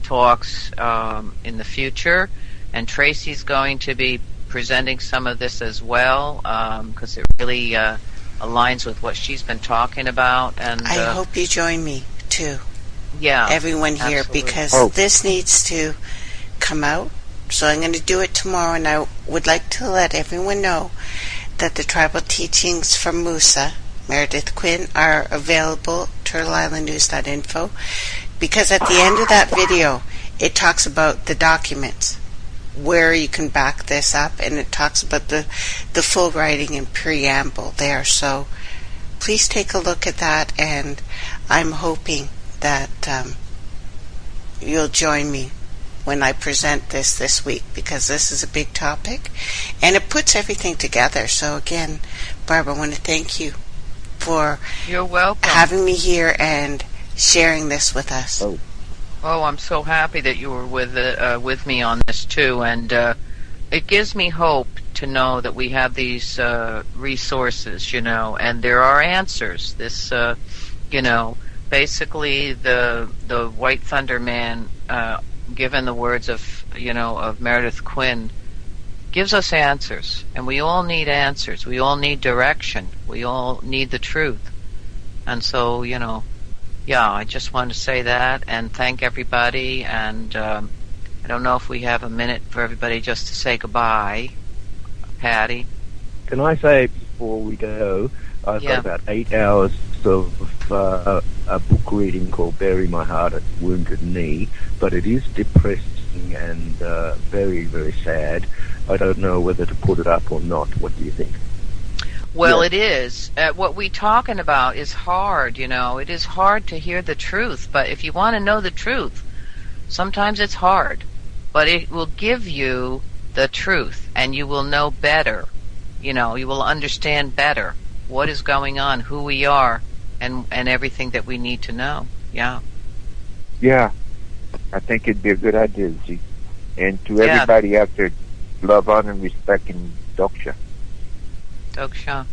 talks in the future, and Tracy's going to be presenting some of this as well, because it really aligns with what she's been talking about. And I hope you join me too. Yeah, everyone here, absolutely. Because this needs to come out. So I'm going to do it tomorrow, and I would like to let everyone know that the Tribal Teachings from Musa, Meredith Quinn, are available, turtleislandnews.info, because at the end of that video, it talks about the documents, where you can back this up, and it talks about the full writing and preamble there. So please take a look at that, and I'm hoping that you'll join me when I present this week, because this is a big topic, and it puts everything together. So again, Barbara, I want to thank you for You're welcome. Having me here and sharing this with us. Oh, I'm so happy that you were with me on this too, and it gives me hope to know that we have these resources, and there are answers. This, basically the White Thunder Man, given the words of Meredith Quinn, gives us answers, and we all need answers. We all need direction. We all need the truth, and so I just wanted to say that and thank everybody. And I don't know if we have a minute for everybody just to say goodbye. Patty? Can I say before we go, I've got about 8 hours of a book reading called Bury My Heart at Wounded Knee, but it is depressing and very, very sad. I don't know whether to put it up or not. What do you think? Well, it is. What we're talking about is hard, It is hard to hear the truth, but if you want to know the truth, sometimes it's hard. But it will give you the truth, and you will know better. You will understand better what is going on, who we are, and everything that we need to know. Yeah. Yeah. I think it'd be a good idea, Z. And to everybody out there, love, honor, and respect, and Doksha. Doksha.